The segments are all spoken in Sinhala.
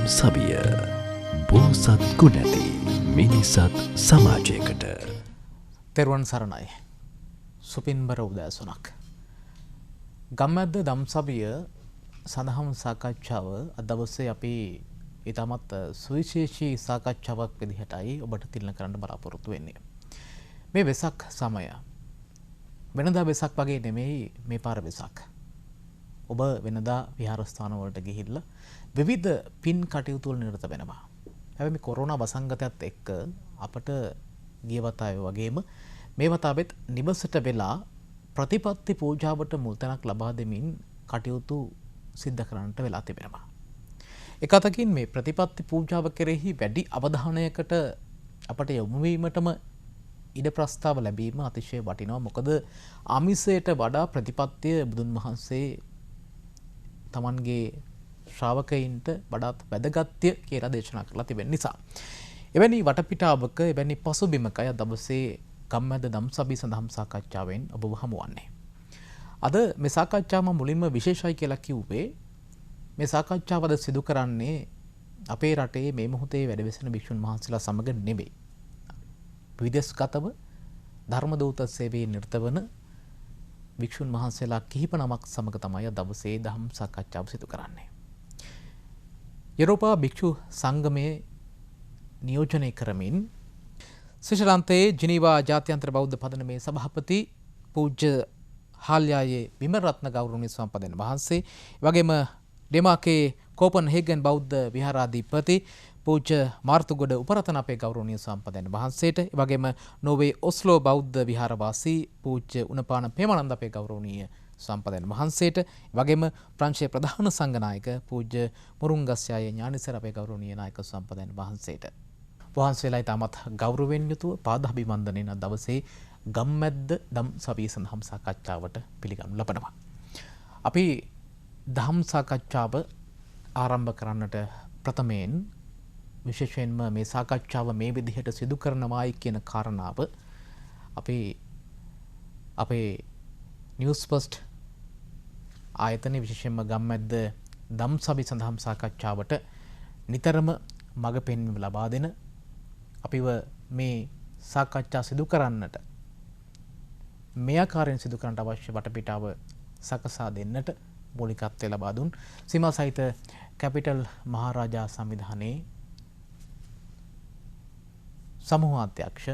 සවිය බෝසත් ගුණැති මිනිසත් සමාජයකට තෙරුවන් සරණයි. සුපින්බර උදෑසනක්. ගම්මැද්ද දම්සවිය සඳහන් සාකච්ඡාව අද දවසේ අපි ඊටමත් සුවිශේෂී සාකච්ඡාවක් විදිහටයි ඔබට තිළින කරන්න බලාපොරොත්තු වෙන්නේ. මේ වෙසක් සමය වෙනදා වෙසක් වගේ නෙමෙයි මේ පාර වෙසක්. ඔබ වෙනදා විහාරස්ථාන වලට ගිහිල්ලා විවිධ පින් කටයුතු වල නිරත වෙනවා. හැබැයි මේ කොරෝනා වසංගතයත් එක්ක අපට ගිය වතාවේ වගේම මේ වතාවෙත් නිවසට වෙලා ප්‍රතිපත්ති පූජාවට මුල් තැනක් ලබා දෙමින් කටයුතු සිද්ධ කරන්නට වෙලා තිබෙනවා. එක අතකින් මේ ප්‍රතිපත්ති පූජාව කෙරෙහි වැඩි අවධානයකට අපට යොමු වීමටම ඉඩ ප්‍රස්තාව ලැබීම අතිශය වටිනවා. මොකද ආමිසයට වඩා ප්‍රතිපත්තිය බුදුන් වහන්සේ තමන්ගේ ශ්‍රාවකයින්ට වඩාත් වැදගත්ය කියලා දේශනා කරලා තිබෙන නිසා. එවැනි වටපිටාවක එවැනි පසුබිමක අද දවසේ ගම්මැද දම්සභි සඳහන් සාකච්ඡාවෙන් ඔබව හමුවන්නේ. අද මේ සාකච්ඡාව මුලින්ම විශේෂයි කියලා කිව්වේ මේ සාකච්ඡාව අද සිදු කරන්නේ අපේ රටේ මේ මොහොතේ වැඩවෙසෙන භික්ෂුන් වහන්සේලා සමග නෙවෙයි. විදේශගතව ධර්මදූත සේවයේ නිරත වන භික්ෂුන් වහන්සේලා කිහිප නමක් සමග තමයි අද දවසේ දහම් සාකච්ඡාව සිදු කරන්නේ. යුරෝපා භික්ෂු සංගමයේ නියෝජනය කරමින් ස්විට්සර්ලන්තයේ ජිනීවා ජාත්‍යන්තර බෞද්ධ පදනමේ සභාපති පූජ්‍ය හාල්යායේ විමරත්න ගෞරවනීය ස්වාමීන් වහන්සේ, වගේම ඩෙමාකේ කෝපන්හේගන් බෞද්ධ විහාරාධිපති පූජ්‍ය මාර්තුගොඩ උපරතන අපේ ගෞරවනීය ස්වාමීන් වහන්සේට, වගේම නෝර්වේ ඔස්ලෝ බෞද්ධ විහාරවාසී පූජ්‍ය උනපාන පේමානන්ද අපේ ගෞරවනීය ස්වාමීන් වහන්සේට, වගේම ප්‍රංශයේ ප්‍රධාන සංඝනායක පූජ්‍ය මුරුංගස්යායේ ඥානිසර අපේ ගෞරවනීය නායක ස්වාමීන් වහන්සේට වහන්සේලා ඊටමත් ගෞරවයෙන් යුතුව පාදාභිවන්දනයෙන් අද දවසේ ගම්මැද්ද දම්සභිය සඳහන් සාකච්ඡාවට පිළිගනු ලබනවා. අපි දහම් සාකච්ඡාව ආරම්භ කරන්නට ප්‍රථමයෙන් විශේෂයෙන්ම මේ සාකච්ඡාව මේ විදිහට සිදු කරනවායි කියන කාරණාව අපි අපේ නිවුස් ෆස්ට් ආයතනයේ විශේෂයෙන්ම ගම්මැද්ද දම්සභි සඳහන් සාකච්ඡාවට නිතරම මඟ පෙන්වීම ලබා දෙන, අපිව මේ සාකච්ඡා සිදු කරන්නට මේ ආකාරයෙන් සිදු කරන්නට අවශ්‍ය වටපිටාව සකසා දෙන්නට මූලිකත්වය ලබා දුන් සීමා සහිත කැපිටල් මහරජා සංවිධානයේ සමූහ අධ්‍යක්ෂ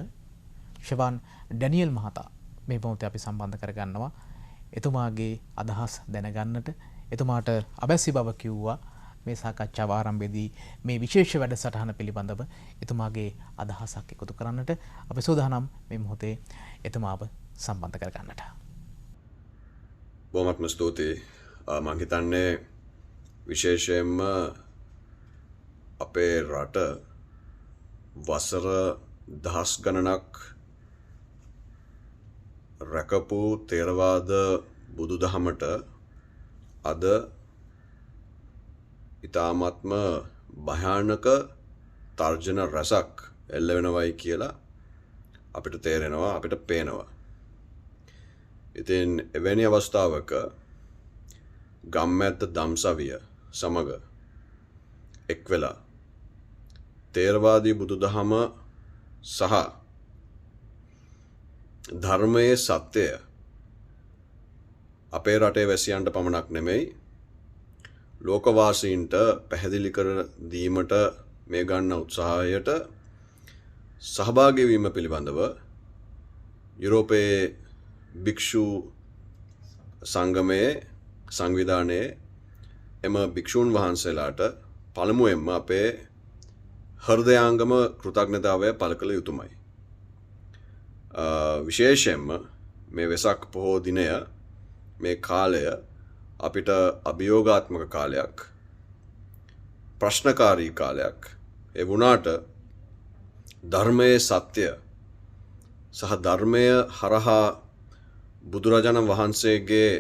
ශිවාන් ඩැනියල් මහතා මේ මොහොතේ අපි සම්බන්ධ කරගන්නවා. එතුමාගේ අදහස් දැනගන්නට. එතුමාට අවැසි බව කිව්වා මේ සාකච්ඡාව ආරම්භයේදී මේ විශේෂ වැඩසටහන පිළිබඳව එතුමාගේ අදහසක් එකතු කරන්නට. අපි සූදානම් මේ මොහොතේ එතුමාව සම්බන්ධ කරගන්නට. බොහොමත්ම ස්තුතියි. මම හිතන්නේ විශේෂයෙන්ම අපේ රට වසර දහස් ගණනක් රැකපු තේරවාද බුදුදහමට අද ඉතාමත්ම භයානක තර්ජන රසක් එල්ල වෙනවයි කියලා අපිට තේරෙනවා, අපිට පේනවා. ඉතින් එවැනි අවස්ථාවක ගම්මැද්ද දම්සවිය සමග එක් වෙලා තේරවාදී බුදුදහම සහ ධර්මයේ සත්‍යය අපේ රටේ වැසියන්ට පමණක් නෙමෙයි ලෝකවාසීන්ට පැහැදිලි කර දීමට මේ ගන්න උත්සාහයට සහභාගී වීම පිළිබඳව යුරෝපයේ භික්ෂු සංගමයේ සංවිධානයේ එම භික්ෂූන් වහන්සේලාට පළමුවෙන්ම අපේ හෘදයාංගම කෘතඥතාවය පළ කළ යුතුමයි. විශේෂයෙන්ම මේ වෙසක් පොහෝ දිනය, මේ කාලය අපිට අභියෝගාත්මක කාලයක්, ප්‍රශ්නකාරී කාලයක්. ඒ වුණාට ධර්මයේ සත්‍ය සහ ධර්මය හරහා බුදුරජාණන් වහන්සේගේ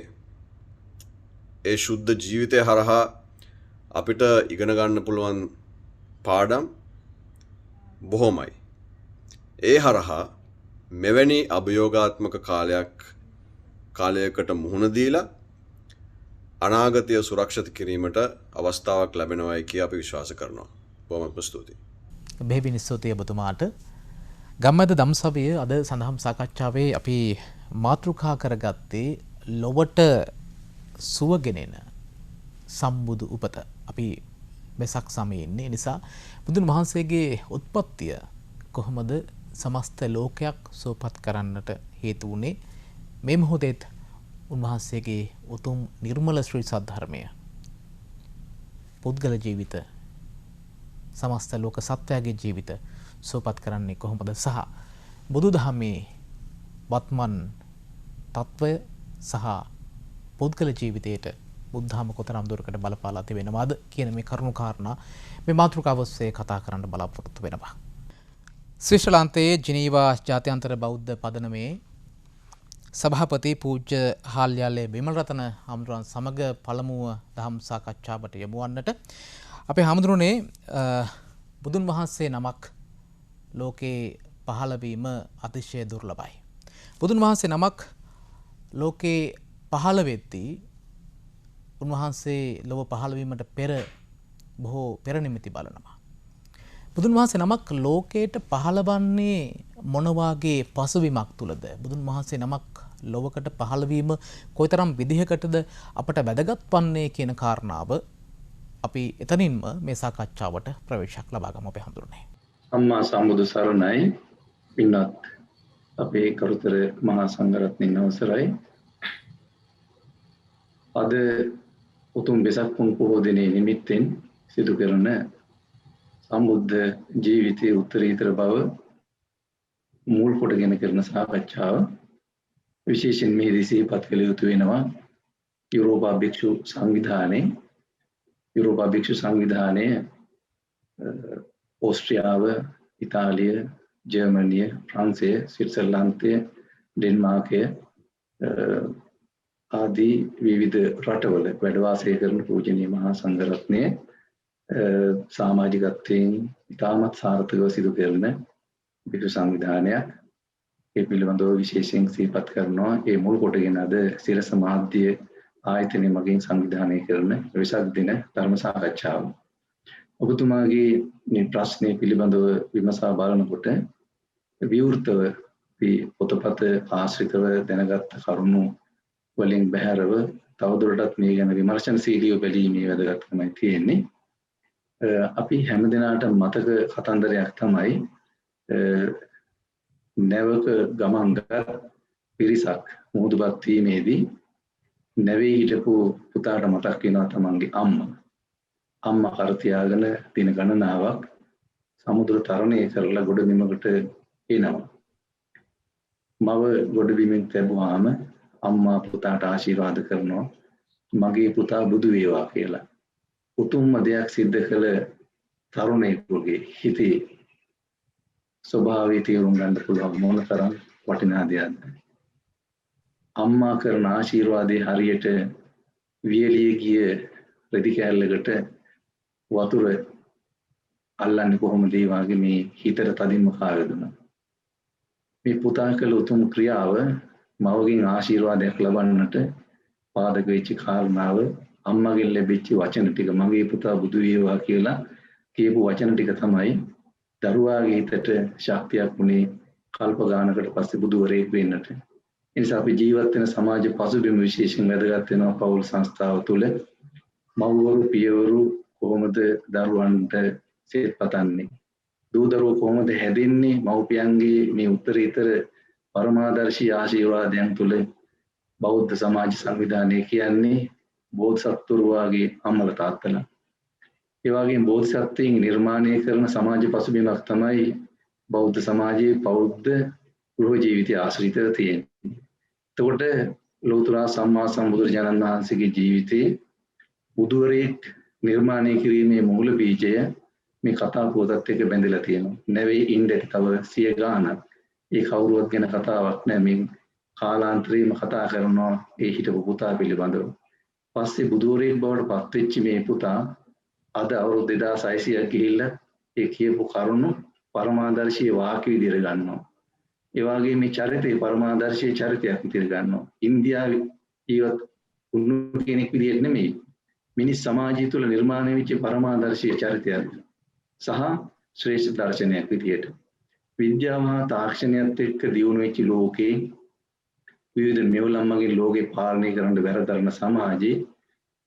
ඒ ශුද්ධ ජීවිතය හරහා අපිට ඉගෙන ගන්න පුළුවන් පාඩම් බොහොමයි. ඒ හරහා මෙවැනි අභියෝගාත්මක කාලයකට මුහුණ දීලා අනාගතය සුරක්ෂිත කිරීමට අවස්ථාවක් ලැබෙනවායි කියා අපි විශ්වාස කරනවා. බොහොම ස්තුතියි. බෙහෙවින් ස්තුතියි ඔබතුමාට. ගම්මැද දම්සභය අද සඳහම් සාකච්ඡාවේ අපි මාතෘකා කරගත්තේ ලොවට සුවගෙනෙන සම්බුදු උපත. අපි වෙසක් සමයේ ඉන්නේ. නිසා බුදුන් වහන්සේගේ උත්පත්තිය කොහොමද සමස්ත ලෝකයක් සුවපත් කරන්නට හේතු වුණේ? මේ මොහොතේත් උන්වහන්සේගේ උතුම් නිර්මල ශ්‍රී සද්ධර්මය පුද්ගල ජීවිත සමස්ත ලෝක සත්වයාගේ ජීවිත සුවපත් කරන්නේ කොහොමද සහ බුදුදහමේ වත්මන් තත්වය සහ පුද්ගල ජීවිතයට බුද්ධාම කොතරම් දුරකට බලපාලා තිබෙනවද කියන මේ කරුණු කාරණා මේ මාතෘකාව ඔස්සේ කතා කරන්න බලාපොරොත්තු වෙනවා. ස්විට්සර්ලන්තයේ ජිනීවා ජාත්‍යන්තර බෞද්ධ පදනමේ සභාපති පූජ්‍ය හාල්යාලේ බිමල්රතන හාමුදුරුවන් සමග පළමුව දහම් සාකච්ඡාවට යමු වන්නට අපේ හාමුදුරුවනේ බුදුන් වහන්සේ නමක් ලෝකේ පහළ වීම අතිශය දුර්ලභයි. බුදුන් වහන්සේ නමක් ලෝකේ පහළ වෙද්දී උන්වහන්සේ ලොව පහළ වීමට පෙර බොහෝ පෙර නිමිති බලනවා. බුදුන් වහන්සේ නමක් ලෝකයට පහළවන්නේ මොන වාගේ පසුබිමක් තුලද? බුදුන් වහන්සේ නමක් ලොවකට පහළවීම කොයිතරම් විදිහකටද අපට වැදගත් වන්නේ කියන කාරණාව අපි එතනින්ම මේ සාකච්ඡාවට ප්‍රවේශයක් ලබා ගමු අපේ හඳුරන්නේ. අම්මා සම්බුදු සරණයි පින්වත් අපේ කරුතර මහා සංඝරත්නයන් අවසරයි. අද උතුම් වෙසක් පුන් පොහෝ දිනේ නිමිත්තෙන් සිදු කරන සම්බුද්ධ ජීවිතයේ උත්තරීතර බව මූල් කොටගෙන කරන සාකච්ඡාව විශේෂයෙන් මෙහිදී සිහිපත් කළ යුතු වෙනවා. යුරෝපා භික්ෂු සංවිධානය ඕස්ට්‍රියාව, ඉතාලිය, ජර්මනිය, ප්‍රංශය, ස්විට්සර්ලන්තය, ඩෙන්මාර්කය ආදී විවිධ රටවල වැඩ වාසය කරන පූජනීය මහා සංඝරත්නය සමාජිකත්වයෙන් ඉතාමත් සාර්ථකව සිදු කරන භික්ෂු සංවිධානයක්. ඒ පිළිබඳව විශේෂයෙන් සිහිපත් කරනවා. ඒ මුල් කොටගෙන අද සිරස මාධ්‍ය ආයතනය මගින් සංවිධානය කරන වෙසක් දින ධර්ම සාකච්ඡාව. ඔබතුමාගේ මේ ප්‍රශ්නය පිළිබඳව විමසා බලනකොට විවෘතව පොතපත ආශ්‍රිතව දැනගත් කරුණු වලින් බැහැරව තවදුරටත් මේ ගැන විමර්ශනශීලීව බැලීමේ වැදගත්කමයි තියෙන්නේ. අපි හැමදෙනාට මතක කතන්දරයක් තමයි නැවක ගමන්ගත් පිරිසක් මුහුදුබත් වීමේදී නැවේ හිටපු පුතාට මතක් වෙනවා තමන්ගේ අම්මා කර තියාගෙන දින ගණනාවක් සමුද්‍ර තරණය කරලා ගොඩබිමකට එනවා. මව ගොඩබිමින් තැබුවාම අම්මා පුතාට ආශිර්වාද කරනවා මගේ පුතා බුදු වේවා කියලා. උතුම්ම දෙයක් සිද්ධ කළ තරුණයෙකුගේ හිතේ ස්වභාවය තේරුම් ගන්න පුළුවන් මොන තරම් වටිනා දෙයක්ද. අම්මා කරන ආශිර්වාදයේ හරියට වියලිය ගිය රෙදි කෑල්ලකට වතුර අල්ලන්නේ කොහොමද ඒ වගේ මේ හිතට තදින්ම කාවැදුණා. මේ පුතා කළ උතුම් ක්‍රියාව මවගෙන් ආශිර්වාදයක් ලබන්නට පාදක වෙච්ච කාරණාව අම්මගෙන් ලැබිච්ච වචන ටික මගේ පුතා බුදු වේවා කියලා කියපු වචන ටික තමයි දරුවාගේ හිතට ශක්තියක් වුණේ කල්ප ගානකට පස්සේ බුදුවරයෙක් වෙන්නට. ඒ නිසා අපි ජීවත් වෙන සමාජ පසුබිම විශේෂයෙන් වැදගත් වෙනවා. පෞල් සංස්ථාව තුළ මව්වරු පියවරු කොහොමද දරුවන්ට සේත් පතන්නේ, දූ දරුවෝ කොහොමද හැදෙන්නේ, මව්පියන්ගේ මේ උත්තරීතර පරමාදර්ශී ආශිර්වාදයන් තුළ බෞද්ධ සමාජ සංවිධානය කියන්නේ බෝධිසත්වරු වාගේ අම්මලා තාත්තලා. ඒ වගේම බෝධිසත්වයන් නිර්මාණය කරන සමාජ පසුබිමක් තමයි බෞද්ධ සමාජයේ බෞද්ධ ගෘහ ජීවිතය ආශ්‍රිතව තියෙන්නේ. එතකොට ලෝතර සම්මා සම්බුදුරජාණන් වහන්සේගේ ජීවිතයේ බුදුවරයෙක් නිර්මාණය කිරීමේ මූල බීජය මේ කතා පුවතත් එක්ක බැඳලා තියෙනවා. නැවේ ඉන්දට තව 100 ගානක් ඒ කවුරුවත් ගැන කතාවක් නැහැ. මේ කාලාන්තරේම කතා කරනවා ඒ හිටපු පුතා පිළිබඳව. පස්සේ බුදුවරයෙක් බවට පත් වෙච්ච මේ පුතා අද අවුරුදු 2600ක් ගිහිල්ලා ඒ කියපු කරුණු පරමාදර්ශී වාක්‍ය විදිහට ගන්නවා. ඒ වගේ මේ චරිතේ පරමාදර්ශී චරිතයක් විදිහට ගන්නවා. ඉන්දියාවේ ජීවත් උණු කෙනෙක් විදිහට නෙමෙයි. මිනිස් සමාජය තුළ නිර්මාණය වෙච්ච පරමාදර්ශී චරිතයක් සහ ශ්‍රේෂ්ඨ දර්ශනයක් විදිහට. විද්‍යාව හා තාක්ෂණයත් එක්ක දියුණු වෙච්ච ලෝකේ විවිධ මෙවලම් මගින් ලෝකේ පාලනය කරන්න බැරතරන සමාජයේ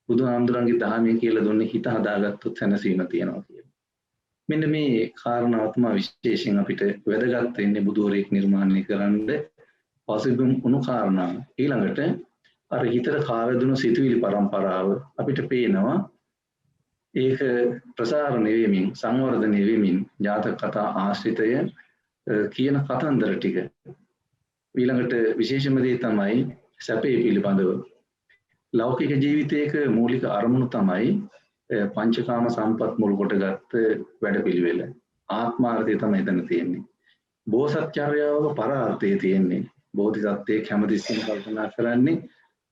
බුදුහාමුදුරන්ගේ දහමෙන් කියලා දුන්නේ හිත හදාගත්තොත් සැනසීම තියෙනවා කියලා. මෙන්න මේ කාරණාව තමයි විශේෂයෙන් අපිට වැදගත් වෙන්නේ බුදුවරයෙක් නිර්මාණය කරන්න පසුබිම් වුණු කාරණා. ඊළඟට අර හිතට කාවැදුණු සිතුවිලි පරම්පරාව අපිට පේනවා ඒක ප්‍රසාරණය වෙමින් සංවර්ධනය වෙමින් ජාතක කතා ආශ්‍රිතය කියන කතන්දර ටික. ඊළඟට විශේෂම දේ තමයි සැපේ පිළිබඳව. ලෞකික ජීවිතයක මූලික අරමුණු තමයි පංචකාම සම්පත් මුල් කොටගත් වැඩපිළිවෙල. ආත්මාර්ථය තමයි එතන තියෙන්නේ. බෝසත්චර්යාවක පරාර්ථය තියෙන්නේ. බෝධිසත්වයෙක් හැමතිස්සෙම කල්පනා කරන්නේ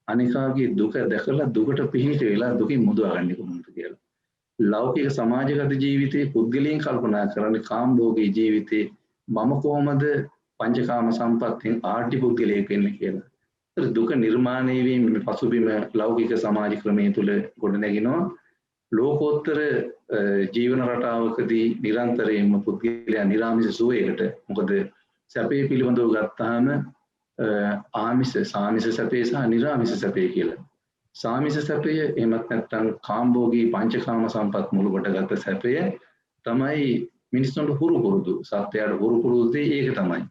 අනිකාගේ දුක දැකලා දුකට පිහිට වෙලා දුකින් මුදවාගන්නේ කොහොමද කියලා. ලෞකික සමාජගත ජීවිතයේ පුද්ගලයන් කල්පනා කරන්නේ කාම්භෝගී ජීවිතේ මම කොහොමද පංචකාම සම්පත්තියෙන් ආර්ථික පුද්ගලයෙක් වෙන්නේ කියලා. දුක නිර්මාණය වීම පසුබිම ලෞකික සමාජ ක්‍රමයේ තුල ගොඩනැගෙනවා. ලෝකෝත්තර ජීවන රටාවකදී නිරන්තරයෙන්ම පුද්ගලයා නිරාමිෂ සුවයකට, මොකද සැපේ පිළිබඳව ගත්තාම සාමිෂ සැපේ සහ නිරාමිෂ සැපේ කියලා. සාමිෂ සැපය එහෙමත් නැත්නම් කාම්භෝගී පංචකාම සම්පත් මුල කොටගත් සැපය තමයි මිනිස්සුන්ට හුරු පුරුදු. සත්‍යයට හුරු පුරුදු ඒක තමයි.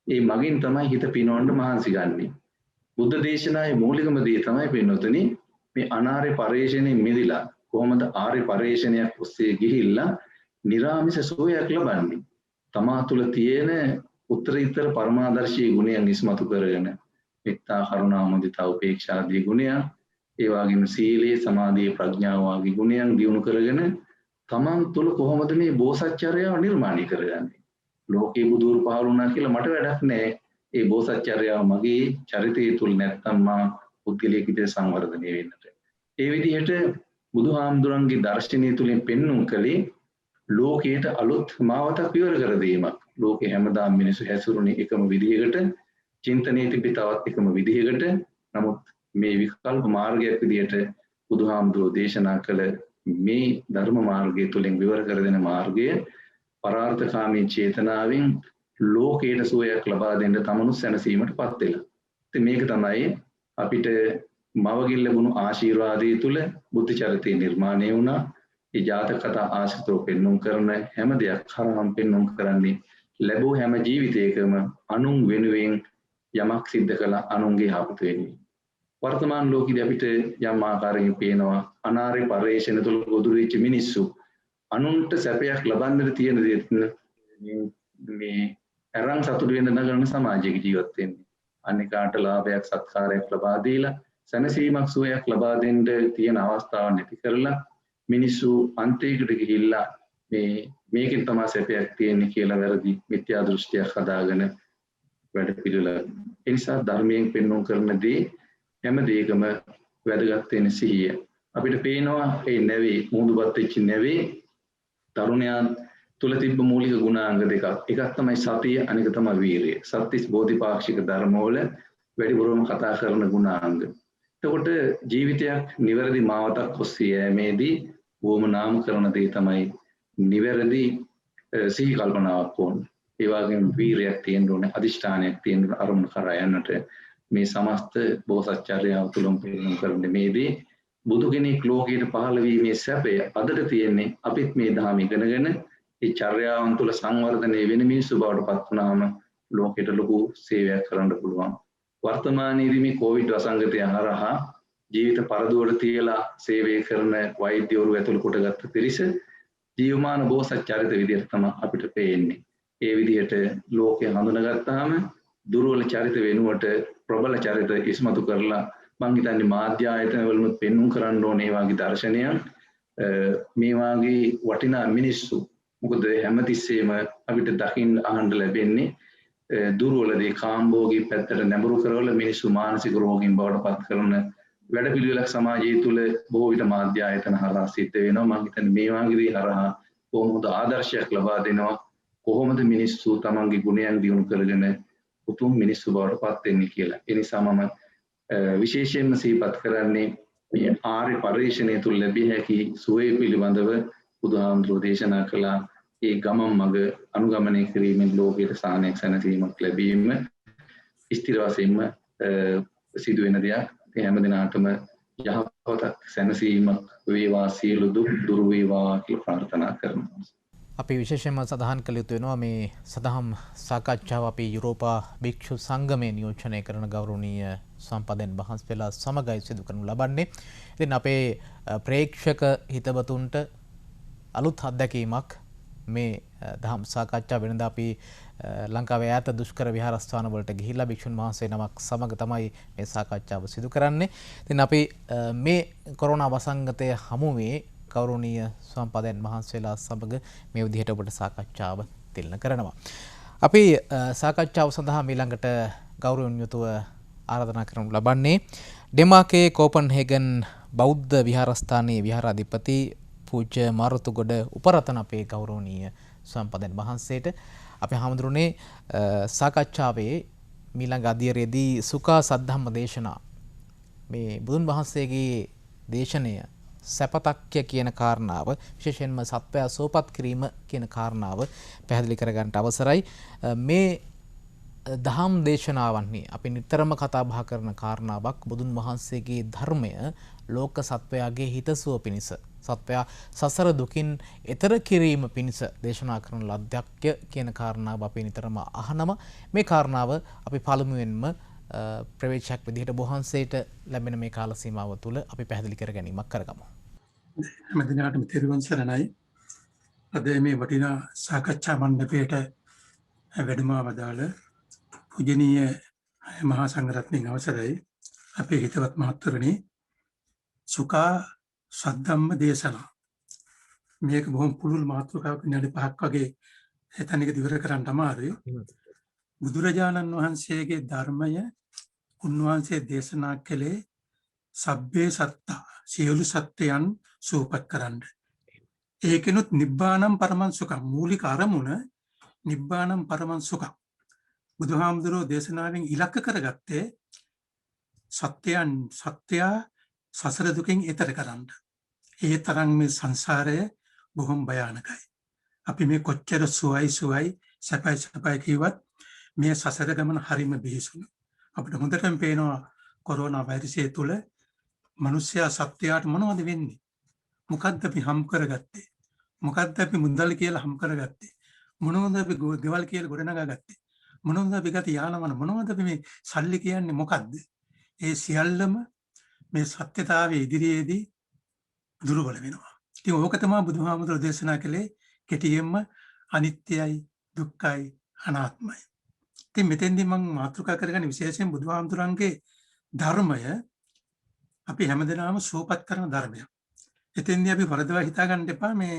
ඒ මගින් තමයි හිත පිනවන්න මහන්සි ගන්නෙ. බුද්ධ දේශනාවේ මූලිකම දේ තමයි පින්නොතනි මේ අනාර්ය පරිශ්‍රණයෙන් මිදිලා කොහොමද ආර්ය පරිශ්‍රණයක් ඔස්සේ ගිහිල්ලා නිරාමිෂ සුවයක් ලබන්නේ. තමා තුළ තියෙන උත්තරීතර පරමාදර්ශී ගුණයන් ඉස්මතු කරගෙන මෙත්තා කරුණා මුදිතා උපේක්ෂා ආදී ගුණයන්, ඒ වගේම සීලයේ සමාධියේ ප්‍රඥාව ආදී ගුණයන් දියුණු කරගෙන තමන් තුළ කොහොමද මේ බෝසත්චර්යාව නිර්මාණය කරගන්නේ. ලෝකේ බුදුරු පහළ වුණා කියලා මට වැඩක් නැහැ. ඒ බෝසත්චර්යාව මගේ චරිතය තුළ නැත්තම් මා පුද්ගලයෙක් විදිහට සංවර්ධනය වෙන්නට. ඒ විදිහට බුදුහාමුදුරන්ගේ දර්ශනය තුළින් පෙන්වුම් කළේ ලෝකයට අලුත් මාවතක් විවර කර දීමක්. ලෝකේ හැමදාම මිනිස්සු හැසිරුණේ එකම විදිහකට, චින්තනයේ තිබි තවත් එකම විදිහකට. නමුත් මේ විකල්ප මාර්ගයක් විදිහට බුදුහාමුදුරෝ දේශනා කළ මේ ධර්ම මාර්ගය තුළින් විවර කර දෙන මාර්ගය පරාර්ථකාමී චේතනාවෙන් ලෝකයට සුවයක් ලබා දෙන්න තමනු සැනසීමට පත් වෙලා. ඉතින් මේක තමයි අපිට මවගිල්ල ගුණ ආශිර්වාදයේ තුල බුද්ධ චරිතය නිර්මාණය වුණා. ඒ ජාතක කතා ආශ්‍රිතව පෙන්වුම් කරන හැම දෙයක් හරහාම පෙන්වුම් කරන්නේ ලැබූ හැම ජීවිතයකම අනුන් වෙනුවෙන් යමක් සිද්ධ කළ අනුන්ගේ යහපත වෙනුවෙන්. වර්තමාන ලෝකෙදී අපිට යම් ආකාරයකින් පේනවා අනාර්ය පරිශ්‍රණ තුල ගොදුරු වෙච්ච මිනිස්සු අනුන්ට සැපයක් ලබන්නට තියෙන දේ මේ අරන් සතුටු වෙන්න නගන සමාජයක ජීවත් වෙන්නේ. අනිකාට ලාභයක් සත්කාරයක් ලබා දීලා සැනසීමක් සුවයක් ලබා දෙන්න තියෙන අවස්ථාවක් නැති කරලා මිනිස්සු අන්තයකට ගිහිල්ලා මේකෙන් තමයි සැපයක් තියෙන්නේ කියලා වැරදි මිත්‍යා දෘෂ්ටියක් හදාගෙන වැඩ පිළිවෙල. ඒ නිසා ධර්මයෙන් පෙන්වුම් කරන දේ හැම දෙයකම වැදගත් වෙන සිහිය. අපිට පේනවා මේ නැවේ මුහුදුපත් වෙච්ච නැවේ තරුණයන් තුල තිබ්බ මූලික ගුණාංග දෙකක්. එකක් තමයි සතිය, අනික තමයි වීරිය. සත්‍තිස් බෝධිපාක්ෂික ධර්මවල වැඩිපුරම කතා කරන ගුණාංග. එතකොට ජීවිතයක් නිවැරදි මාවතක් ඔස්සේ යෑමේදී වොමනාම කරන දේ තමයි නිවැරදි සිහි කල්පනාවක් ඕන. ඒ වගේම වීරියක් තියෙන්න ඕනේ, අදිෂ්ඨානයක් තියෙන්න ඕනේ අරමුණ කරා යන්නට. මේ සමස්ත බෝසත්චර්යාව තුලම පෙන්වන කරන්නේ මේදී බුදු කෙනෙක් ලෝකයට පහළ වීමේ සැපය අදට තියෙන්නේ අපිත් මේ ධර්ම ඉගෙනගෙන ඒ චර්යාවන් තුළ සංවර්ධනය වෙන මිනිස්සු බවට පත් වුණාම ලෝකෙට ලොකු සේවයක් කරන්න පුළුවන්. වර්තමානයේදී මේ කොවිඩ් වසංගතය හරහා ජීවිත පරදුවට තියලා සේවය කරන වෛද්‍යවරු ඇතුළු කොටගත් පිරිස ජීවමාන බෝසත් චරිත විදිහට තමයි අපිට පේන්නේ. ඒ විදිහට ලෝකය හඳුනගත්තාම දුර්වල චරිත වෙනුවට ප්‍රබල චරිත ඉස්මතු කරලා මං හිතන්නේ මාධ්‍ය ආයතන වලුත් පෙන්වුම් කරන්න ඕනේ මේ වගේ දර්ශනයන්. මේ වගේ වටිනා මිනිස්සු මොකද හැමතිස්සෙම අපිට දකින්න අහන්න ලැබෙන්නේ දුර්වලදී කාම්භෝගී පැත්තට නැඹුරු කරවල මිනිස්සු මානසික රෝගීන් බවට පත් කරන වැඩපිළිවෙලක් සමාජය තුළ බොහෝ විට මාධ්‍ය ආයතන හරහා සිද්ධ වෙනවා. මම හිතන්නේ මේ වගේ දේ හරහා කොහොමද ආදර්ශයක් ලබා දෙනවා, කොහොමද මිනිස්සු තමන්ගේ ගුණයන් දියුණු කරගෙන උතුම් මිනිස්සු බවට පත් වෙන්නේ කියලා. ඒ නිසා මම විශේෂයෙන්ම සිහිපත් කරන්නේ මේ ආර්ය පරිශ්‍රණය තුල ලැබිය හැකි සුවය පිළිබඳව බුදුහාමුදුරෝ දේශනා කළා. ඒ ගමන් මඟ අනුගමනය කිරීමෙන් ලෝකයට සාහනයක් සැනසීමක් ලැබීම ස්ථිර වශයෙන්ම සිදුවෙන දෙයක්. ඒ හැම දිනාටම යහපතක් සැනසීමක් වේවා, සියලු දුක් දුරු වේවා කියලා ප්‍රාර්ථනා කරනවා. අපි විශේෂයෙන්ම සඳහන් කළ යුතු වෙනවා මේ සදහම් සාකච්ඡාව අපි යුරෝපා භික්ෂු සංගමයේ නියෝජනය කරන ගෞරවනීය සම්පදෙන් වහන්සේලා සමගයි සිදු කරනු ලබන්නේ. ඉතින් අපේ ප්‍රේක්ෂක හිතවතුන්ට අලුත් අත්දැකීමක් මේ දහම් සාකච්ඡා වෙනදා අපි ලංකාවේ ඈත දුෂ්කර විහාරස්ථාන වලට ගිහිල්ලා භික්ෂුන් වහන්සේ නමක් සමග තමයි මේ සාකච්ඡාව සිදු කරන්නේ. ඉතින් අපි මේ කොරෝනා වසංගතය හමුවේ ගෞරවනීය සම්පදයන් වහන්සේලා සමග මේ විදිහට ඔබට සාකච්ඡාව තිලන කරනවා. අපි සාකච්ඡාව සඳහා ඊළඟට ගෞරවයෙන් යුතුව ආරාධනා කරනු ලබන්නේ ඩෙමාකේ කෝපන්හේගන් බෞද්ධ විහාරස්ථානයේ විහාරාධිපති පූජ්‍ය මාරුතුගොඩ උපරතන අපේ ගෞරවනීය සම්පදයන් වහන්සේට අපි හාමුදුරනේ සාකච්ඡාවේ ඊළඟ අධ්‍යයනයේදී සුඛා සද්ධම්ම දේශනා මේ බුදුන් වහන්සේගේ දේශනය සැපතක්ය කියන කාරණාව විශේෂයෙන්ම සත්වයා සෝපත් කිරීම කියන කාරණාව පැහැදිලි කරගන්නට අවසරයි. මේ දහම් දේශනාවන්හි අපි නිතරම කතා බහ කරන කාරණාවක් බුදුන් වහන්සේගේ ධර්මය ලෝක සත්වයාගේ හිතසුව පිණිස සත්වයා සසර දුකින් එතර කිරීම පිණිස දේශනා කරන ලද්දක්ය කියන කාරණාව අපි නිතරම අහනම මේ කාරණාව අපි පළමුවෙන්ම ප්‍රවේශයක් විදිහට වහන්සේට ලැබෙන මේ කාල සීමාව තුළ අපි පැහැදිලි කර ගැනීමක් කරගමු. හැම දිනකටම තෙරුවන් සරණයි. අද මේ වටිනා සාකච්ඡා මණ්ඩපයට වැඩම වදාළ පූජනීය මහා සංඝරත්නයන් අවසරයි. අපේ හිතවත් මහත්වරුනි, සුඛා සද්ධම්ම දේශනා මේක බොහොම පුළුල් මාතෘකාවක් විනාඩි 5ක් වගේ හිතන්නක දිවර කරන්න අමාරුයි. බුදුරජාණන් වහන්සේගේ ධර්මය උන්වහන්සේ දේශනා කළේ සබ්බේ සත්තා සියලු සත්වයන් සූපත් කරන්න. ඒකෙනුත් නිබ්බානම් පරමං සුඛං මූලික අරමුණ නිබ්බානම් පරමං සුඛං බුදුහාමුදුරෝ දේශනාවෙන් ඉලක්ක කරගත්තේ සත්‍යයා සසර දුකින් එතර කරන්න. ඒ තරම් මේ සංසාරය බොහොම භයානකයි. අපි මේ කොච්චර සුවයි සැපයි කිව්වත් මේ සසර ගමන හරිම බිහිසුණු. අපිට හොඳටම පේනවා කොරෝනා වෛරසය තුළ මිනිස්සයා සත්‍යයට මොනවද වෙන්නේ? මොකද්ද අපි හම් කරගත්තේ? මොකද්ද අපි මුදල් කියලා හම් කරගත්තේ? මොනවද අපි ගෙවල් කියලා ගොඩනගාගත්තේ? මොනවද අපි ගත යානවන මොනවද අපි මේ සල්ලි කියන්නේ මොකද්ද? ඒ සියල්ලම මේ සත්‍යතාවයේ ඉදිරියේදී දුර්වල වෙනවා. ඉතින් ඕක තමයි බුදුහාමුදුරෝ දේශනා කළේ කෙටියෙන්ම අනිත්‍යයි, දුක්ඛයි, අනාත්මයි. ඉතින් මෙතෙන්දී මම මාතෘකා කරගන්නේ විශේෂයෙන් බුදුහාමුදුරන්ගේ ධර්මය අපි හැමදෙනාම සෝපත් කරන ධර්මයක්. එතෙන්දී අපි වරදවා හිතා ගන්න එපා මේ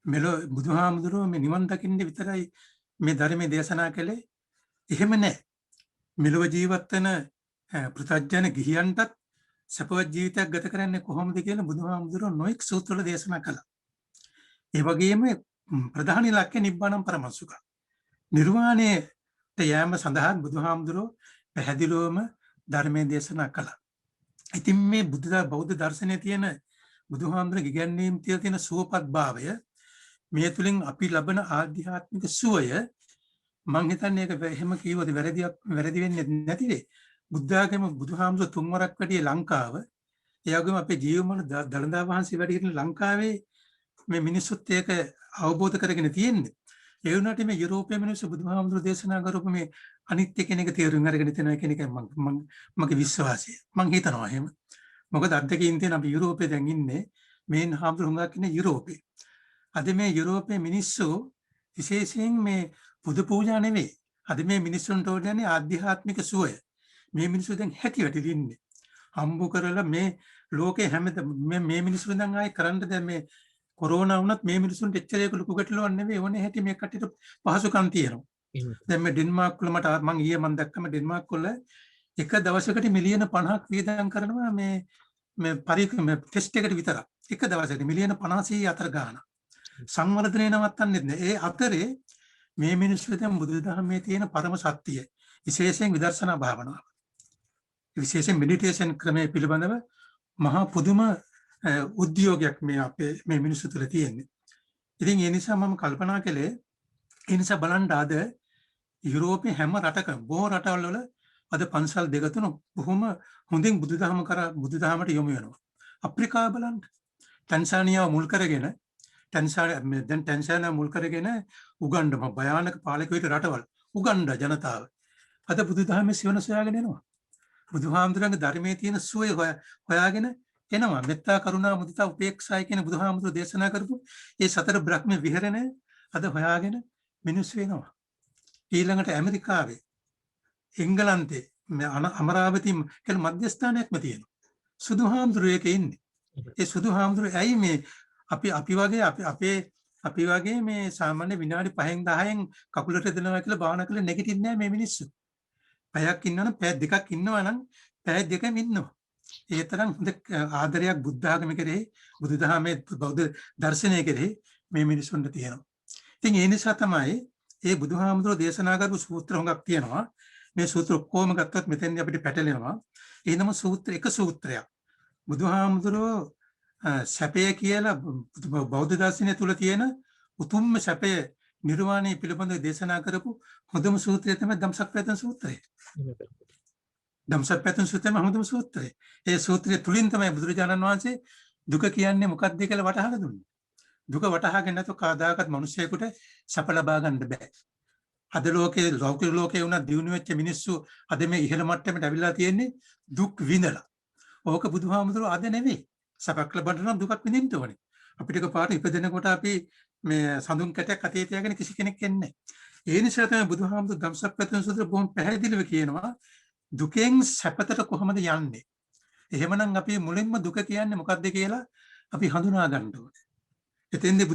මෙලෝ බුදුහාමුදුරෝ මේ නිවන් දකින්න විතරයි මේ ධර්මයේ දේශනා කළේ. එහෙම නැහැ. මෙලොව ජීවත් වෙන පෘථග්ජන ගිහියන්ටත් සපවත් ජීවිතයක් ගත කරන්නේ කොහොමද කියලා බුදුහාමුදුරෝ නොඑක් සූත්‍රවල දේශනා කළා. ඒ වගේම ප්‍රධාන ඉලක්කය නිබ්බානම් පරමං සුඛං. නිර්වාණයට යෑම සඳහා බුදුහාමුදුරෝ පැහැදිලිවම ධර්මයේ දේශනා කළා. ඉතින් මේ බෞද්ධ දර්ශනයේ තියෙන බුදුහාමුදුරගේ ඉගැන්වීම් තියෙන සුවපත් භාවය මේ තුලින් අපි ලබන ආධ්‍යාත්මික සුවය මං හිතන්නේ ඒක එහෙම කීවොත් වැරදි වෙන්නේ නැතිනේ. බුද්ධාගම බුදුහාමුදුර තුන්වරක් වැඩි ලංකාව ඒ වගේම අපේ ජීවමාන දළදා වහන්සේ වැඩි හිටින ලංකාවේ මේ මිනිස්සුත් ඒක අවබෝධ කරගෙන තියෙන්නේ. ඒ වුණාට මේ යුරෝපයේ මිනිස්සු බුදුහාමුදුර දේශනා කරපු මේ අනිත්‍ය කෙනෙක් තේරුම් අරගෙන තියෙනවා කියන එකයි මගේ විශ්වාසය. මං හිතනවා එහෙම. මොකද අත්දැකීම් තියෙන අපි යුරෝපයේ දැන් ඉන්නේ මේන් හාමුදුර හුඟක් ඉන්නේ යුරෝපේ. අද මේ යුරෝපයේ මිනිස්සු විශේෂයෙන් මේ බුදු පූජා නෙවෙයි. අද මේ මිනිස්සුන්ට ඕනේ ආධ්‍යාත්මික සුවය. මේ මිනිස්සු දැන් හැටි වැටිලා ඉන්නේ. හම්බු කරලා මේ ලෝකේ හැමද මේ මිනිස්සු දැන් ආයේ කරන්න දැන් මේ කොරෝනා වුණත් මේ මිනිස්සුන්ට එච්චර ඒක ලොකු ගැටලුවක් නෙවෙයි. ඕනේ හැටි මේ කට්ටියට පහසුකම් තියෙනවා. දැන් මේ ඩෙන්මාර්ක් වල මට මං ඊයේ මං දැක්කම ඩෙන්මාර්ක් වල එක දවසකට මිලියන 50ක් වියදම් කරනවා මේ ටෙස්ට් එකට විතරක්. එක දවසකට මිලියන 50 අතර ගාන. සංවර්ධනය නවත්තන්නේ නැහැ. ඒ අතරේ මේ මිනිස්සු දැන් බුදුදහමේ තියෙන පරම සත්‍යය විශේෂයෙන් විදර්ශනා භාවනාව. විශේෂයෙන් මෙඩිටේෂන් ක්‍රමයේ පිළිබඳව මහා පුදුම උද්‍යෝගයක් මේ මිනිස්සු තුළ තියෙන්නේ. ඉතින් ඒ නිසා මම කල්පනා කළේ ඒ නිසා බලන්න අද යුරෝපයේ හැම රටකම බොහෝ රටවල් වල අද පන්සල් දෙක තුන බොහොම හොඳින් බුදුදහමට යොමු වෙනවා. අප්‍රිකාව බලන්න. ටැන්සානියාව මුල් කරගෙන ටැන්සානියාව මුල් කරගෙන උගන්ඩා භයානක පාලකවිත රටවල් උගන්ඩා ජනතාව අද බුදුදහමේ සිවන සොයාගෙන එනවා. බුදුහාමුදුරන්ගේ ධර්මයේ තියෙන සුවය හොයාගෙන එනවා. මෙත්තා කරුණා මුදිතා උපේක්ෂායි කියන බුදුහාමුදුර දේශනා කරපු ඒ සතර බ්‍රහ්ම විහරණය අද හොයාගෙන මිනිස්සු වෙනවා. ඊළඟට ඇමරිකාවේ එංගලන්තේ අමරාවති කියලා මධ්‍යස්ථානයක්ම තියෙනවා. සුදු හාමුදුරුවෝ එකේ ඉන්නේ. ඒ සුදු හාමුදුරුවෝ ඇයි මේ අපි වගේ මේ සාමාන්‍ය විනාඩි 5න් 10න් කකුලට දෙනවා කියලා භාවනා කරලා නැගිටින්නේ නැහැ මේ මිනිස්සු. පැයක් ඉන්නවනම් පැය දෙකක් ඉන්නවනම් පැය දෙකම ඉන්නවා. ඒ තරම් හොඳ ආදරයක් බුද්ධ ආගම කෙරෙහි බුදුදහමේ බෞද්ධ දර්ශනය කෙරෙහි මේ මිනිස්සුන්ට තියෙනවා. ඉතින් ඒ නිසා තමයි ඒ බුදුහාමුදුරුවෝ දේශනා කරපු සූත්‍ර හොඟක් තියෙනවා. මේ සූත්‍ර කොහොම ගත්තත් මෙතෙන්දී අපිට පැටලෙනවා. එනම සූත්‍ර එක සූත්‍රයක්. බුදුහාමුදුරුවෝ සැපය කියලා බෞද්ධ දර්ශනය තුල තියෙන උතුම්ම සැපය නිර්වාණය පිළිබඳව දේශනා කරපු හොඳම සූත්‍රය තමයි ධම්සක්පවත්තන සූත්‍රය. ධම්සක්පවත්තන සූත්‍රයම හොඳම සූත්‍රය. ඒ සූත්‍රය තුලින් තමයි බුදුරජාණන් වහන්සේ දුක කියන්නේ මොකක්ද කියලා වටහලා දුන්නේ. දුක වටහාගෙන නැතුව කවදාකවත් මිනිසෙකුට සැප ලබා ගන්න බෑ. අද ලෝකේ ලෞකික ලෝකේ වුණා දියුණු වෙච්ච මිනිස්සු අද මේ ඉහළ මට්ටමට අවිලා තියෙන්නේ දුක් විඳලා. ඕක බුදුහාමුදුරුවෝ අද නෙවෙයි. සැපක් ලබන්න නම් දුකක් විඳින්න ඕනේ. අපිට එකපාරට ඉපදෙනකොට අපි මේ සඳුන් කැටයක් අතේ තියාගෙන කිසි කෙනෙක් එන්නේ නැහැ. ඒ නිසා තමයි බුදුහාමුදුරුවෝ ධම්සක්පවත්තන සූත්‍රය බොහොම පැහැදිලිව කියනවා දුකෙන් සැපතට කොහොමද යන්නේ. එහෙමනම් අපි මුලින්ම දුක කියන්නේ මොකක්ද කියලා අපි හඳුනා ගන්න ඕනේ. එතෙන්දී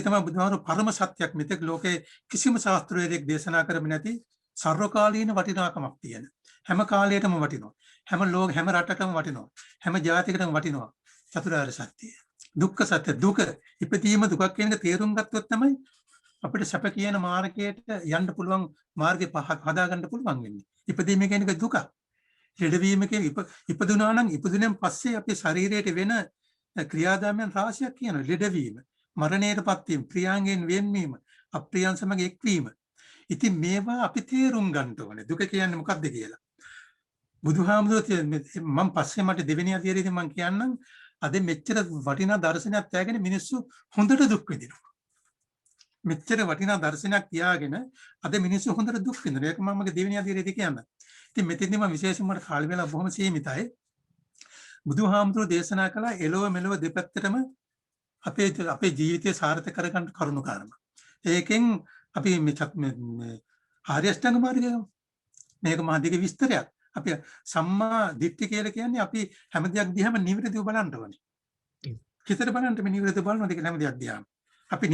තමයි බුදුහාමුදුරුවෝ පරම සත්‍යයක් මෙතෙක් ලෝකේ කිසිම ශාස්ත්‍රවේදයෙක් දේශනා කරන්නේ නැති සර්වකාලීන වටිනාකමක් තියෙන. හැම කාලයකටම වටිනවා. හැම රටකම වටිනවා. හැම ජාතියකටම වටිනවා. චතුරාර්ය සත්‍යය. දුක්ඛ සත්‍ය දුක ඉපදීම දුකක් කියන එක තේරුම් ගත්තොත් තමයි අපිට සැප කියන මාර්ගයට යන්න පුළුවන් මාර්ගේ හදා ගන්න පුළුවන් වෙන්නේ. ඉපදීම කියන එක දුක. ලෙඩවීම කියන ඉපදුනා නම් ඉපදුනෙන් පස්සේ අපේ ශරීරයට වෙන ක්‍රියාදාමයන් රාශියක් කියනවා. ලෙඩවීම, මරණයටපත් වීම, ප්‍රියාංගෙන් වෙන්වීම, අප්‍රියයන් සමග එක්වීම. ඉතින් මේවා අපි තේරුම් ගන්න ඕනේ. දුක කියන්නේ මොකක්ද කියලා. බුදුහාමුදුරුවෝ මම පස්සේ මට දෙවෙනි අධ්‍යයනයේදී මම කියන්නම් අද මෙච්චර වටිනා දර්ශනයක් තියාගෙන මිනිස්සු හොඳට දුක් විඳිනවා. මෙච්චර වටිනා දර්ශනයක් තියාගෙන අද මිනිස්සු හොඳට දුක් විඳිනවා. ඒක මම මගේ දෙවෙනි අධ්‍යයනයේදී කියන්නම්. ඉතින් මෙතෙන්දී මම විශේෂයෙන්ම මට කාල වේලා බොහොම සීමිතයි. බුදුහාමුදුරුවෝ දේශනා කළා එළව මෙලව දෙපැත්තටම අපේ ජීවිතය සාර්ථක කරගන්න කරුණු කාරණා. ඒකෙන් අපි මේ ආර්ය අෂ්ටාංග මාර්ගය මේක මහ දිග විස්තරයක්. අපි සම්මා දිට්ඨිය කියලා කියන්නේ අපි හැම දෙයක් දිහාම නිවැරදිව බලන්න ඕනේ. හිතට බලන්න මේ නිවැරදිව බලනවා දෙක හැම දෙයක් දිහාම. අපි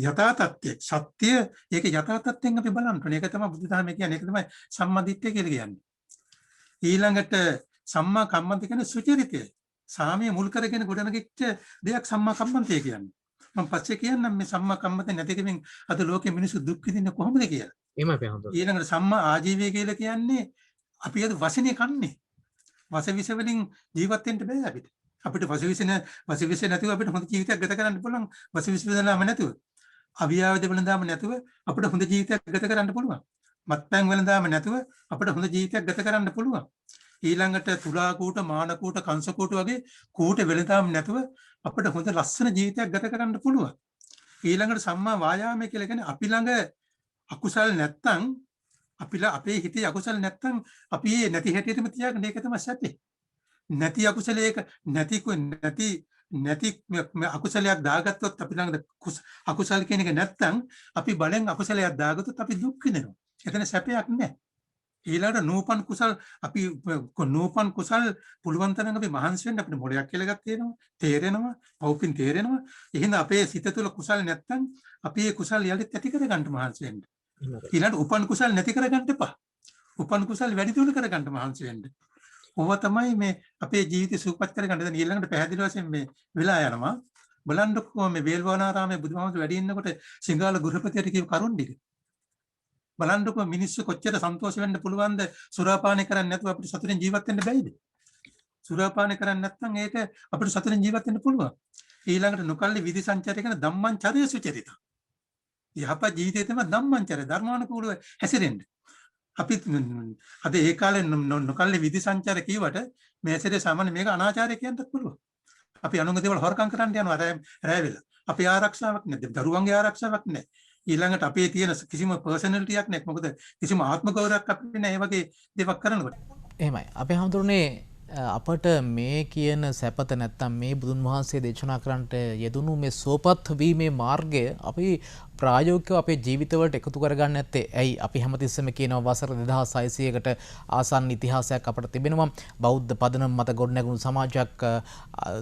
යථා තත්ත්වය සත්‍ය ඒක යථා තත්ත්වෙන් අපි බලන්න ඕනේ. ඒක තමයි බුදුදහමේ කියන්නේ. ඒක තමයි සම්මා දිට්ඨිය කියලා කියන්නේ. ඊළඟට සම්මා කම්මන්ත කියන්නේ සුචරිතය. සාමයේ මුල් කරගෙන ගොඩනගිච්ච දෙයක් සම්මා කම්මන්තය කියන්නේ. මම පස්සේ කියන්නම් මේ සම්මා කම්මන්ත නැතිකමින් අද ලෝකේ මිනිස්සු දුක් විඳින්නේ කොහොමද කියලා. ඊළඟට සම්මා ආජීවය කියලා කියන්නේ අපි අද වසනේ කන්නේ. වසවිස වලින් ජීවත් වෙන්න බෑ අපිට. අපිට වසවිස නැතුව අපිට හොඳ ජීවිතයක් ගත කරන්න පුළුවන්. වසවිස වලම නැතුව. අවියාවද වලඳාම නැතුව අපිට හොඳ ජීවිතයක් ගත කරන්න පුළුවන්. මත්පැන් වලඳාම නැතුව අපිට හොඳ ජීවිතයක් ගත කරන්න පුළුවන්. ඊළඟට තුලා කූට, මාන කූට, කංශ කූට වගේ කූට වෙලඳාම් නැතුව අපිට හොඳ ලස්සන ජීවිතයක් ගත කරන්න පුළුවන්. ඊළඟට සම්මා වායාමය කියලා කියන්නේ අපි ළඟ අකුසල් නැත්තම් අපේ හිතේ අකුසල නැත්තම් අපි නැති හැටියටම තියාගෙන ඒක තමයි සැපේ. නැති අකුසලයක නැති අකුසලයක් දාගත්තොත් අපි ළඟ අකුසල කියන එක නැත්තම් අපි බලෙන් අකුසලයක් දාගත්තොත් අපි දුක් විඳිනවා. එතන සැපයක් නැහැ. ඊළඟට නූපන් කුසල් පුළුවන් තරම් අපි මහන්සි වෙන්න අපිට මොලයක් කියලා එකක් තේරෙනවා පෞපින් තේරෙනවා. එහෙනම් අපේ සිත තුළ කුසල් නැත්තම් අපි ඒ කුසල් යලිත් ඇති කර ගන්න මහන්සි වෙන්න. ඊළඟට උපන් කුසල් නැති කරගන්න එපා. උපන් කුසල් වැඩි දියුණු කරගන්න මහන්සි වෙන්න. ඕවා තමයි මේ අපේ ජීවිතය සූපපත් කරගන්න. දැන් ඊළඟට පැහැදිලි වශයෙන් මේ වෙලා යනවා. බලන්නකෝ මේ වේල්වනාරාමේ බුදුහාමුදුරුවෝ වැඩි ඉන්නකොට සිංහල ගෘහපතියට කියව කරුණ ටික. බලන්නකො මිනිස්සු කොච්චර සන්තෝෂ වෙන්න පුළුවන්ද සුරාපානය කරන්නේ නැතුව අපිට සතුටින් ජීවත් වෙන්න බැයිද? සුරාපානය කරන්නේ නැත්නම් ඒක අපිට සතුටින් ජීවත් වෙන්න පුළුවන්. ඊළඟට නොකල්ලි විදි සංචාරය කරන ධම්මංචරය සුචරිත. යහපත් ජීවිතය තමයි ධම්මංචරය ධර්මානුකූලව හැසිරෙන්න. අපි අද ඒ කාලේ නොකල්ලි විදි සංචාරය කීවට මේ හැසිරේ සාමාන්‍ය මේක අනාචාරය කියන්නත් පුළුවන්. අපි අනුන්ගේ දේවල් හොරකම් කරන්න යනවා රැය වෙලා. අපේ ආරක්ෂාවක් නැහැ. දරුවන්ගේ ආරක්ෂාවක් නැහැ. ඊළඟට අපේ තියෙන කිසිම පර්සනැලිටියක් නැහැ. මොකද කිසිම ආත්ම ගෞරවයක් අපිට නැහැ. ඒ වගේ දේවල් කරනකොට. එහෙමයි. අපේ හැමදෙරෝනේ අපට මේ කියන සැපත නැත්තම් මේ බුදුන් වහන්සේ දේශනා කරන්නට යෙදුණු මේ සෝපත් වීමේ මාර්ගය අපි ප්‍රායෝගිකව අපේ ජීවිතවලට එකතු කරගන්න නැත්තේ ඇයි? අපි හැමතිස්සෙම කියනවා වසර 2600කට ආසන්න ඉතිහාසයක් අපට තිබෙනවා. බෞද්ධ පදනම මත ගොඩනැගුණු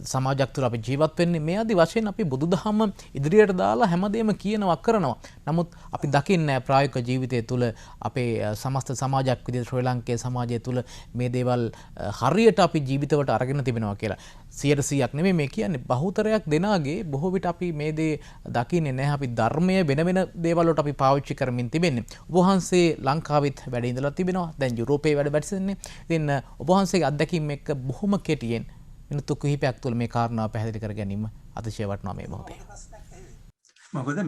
සමාජයක් තුළ අපි ජීවත් වෙන්නේ. මේ ආදි වශයෙන් අපි බුදුදහම ඉදිරියට දාලා හැමදේම කියනවා කරනවා. නමුත් අපි දකින්නේ ප්‍රායෝගික ජීවිතය තුළ අපේ සමස්ත සමාජයක් විදිහට ශ්‍රී ලංකේ සමාජය තුළ මේ දේවල් හරියට අපි ජීවිතවලට අරගෙන තිබෙනවා කියලා. 100%ක් නෙමෙයි මේ කියන්නේ බහුතරයක් දෙනාගේ බොහෝ විට අපි මේ දේ දකින්නේ නැහැ. අපි ධර්මයේ වෙන වෙන දේවල් වලට අපි පාවිච්චි කරමින් තිබෙන්නේ. ඔබ වහන්සේ ලංකාවෙත් වැඩ ඉඳලා තිබෙනවා. දැන් යුරෝපයේ වැඩ බැරිසන්නේ. ඉතින් ඔබ වහන්සේගේ අත්දැකීම් එක්ක බොහොම කෙටියෙන් මිනිත්තු කිහිපයක් තුළ මේ කාරණාව පැහැදිලි කර ගැනීම අතිශය වටිනවා මේ මොහොතේ. මොකද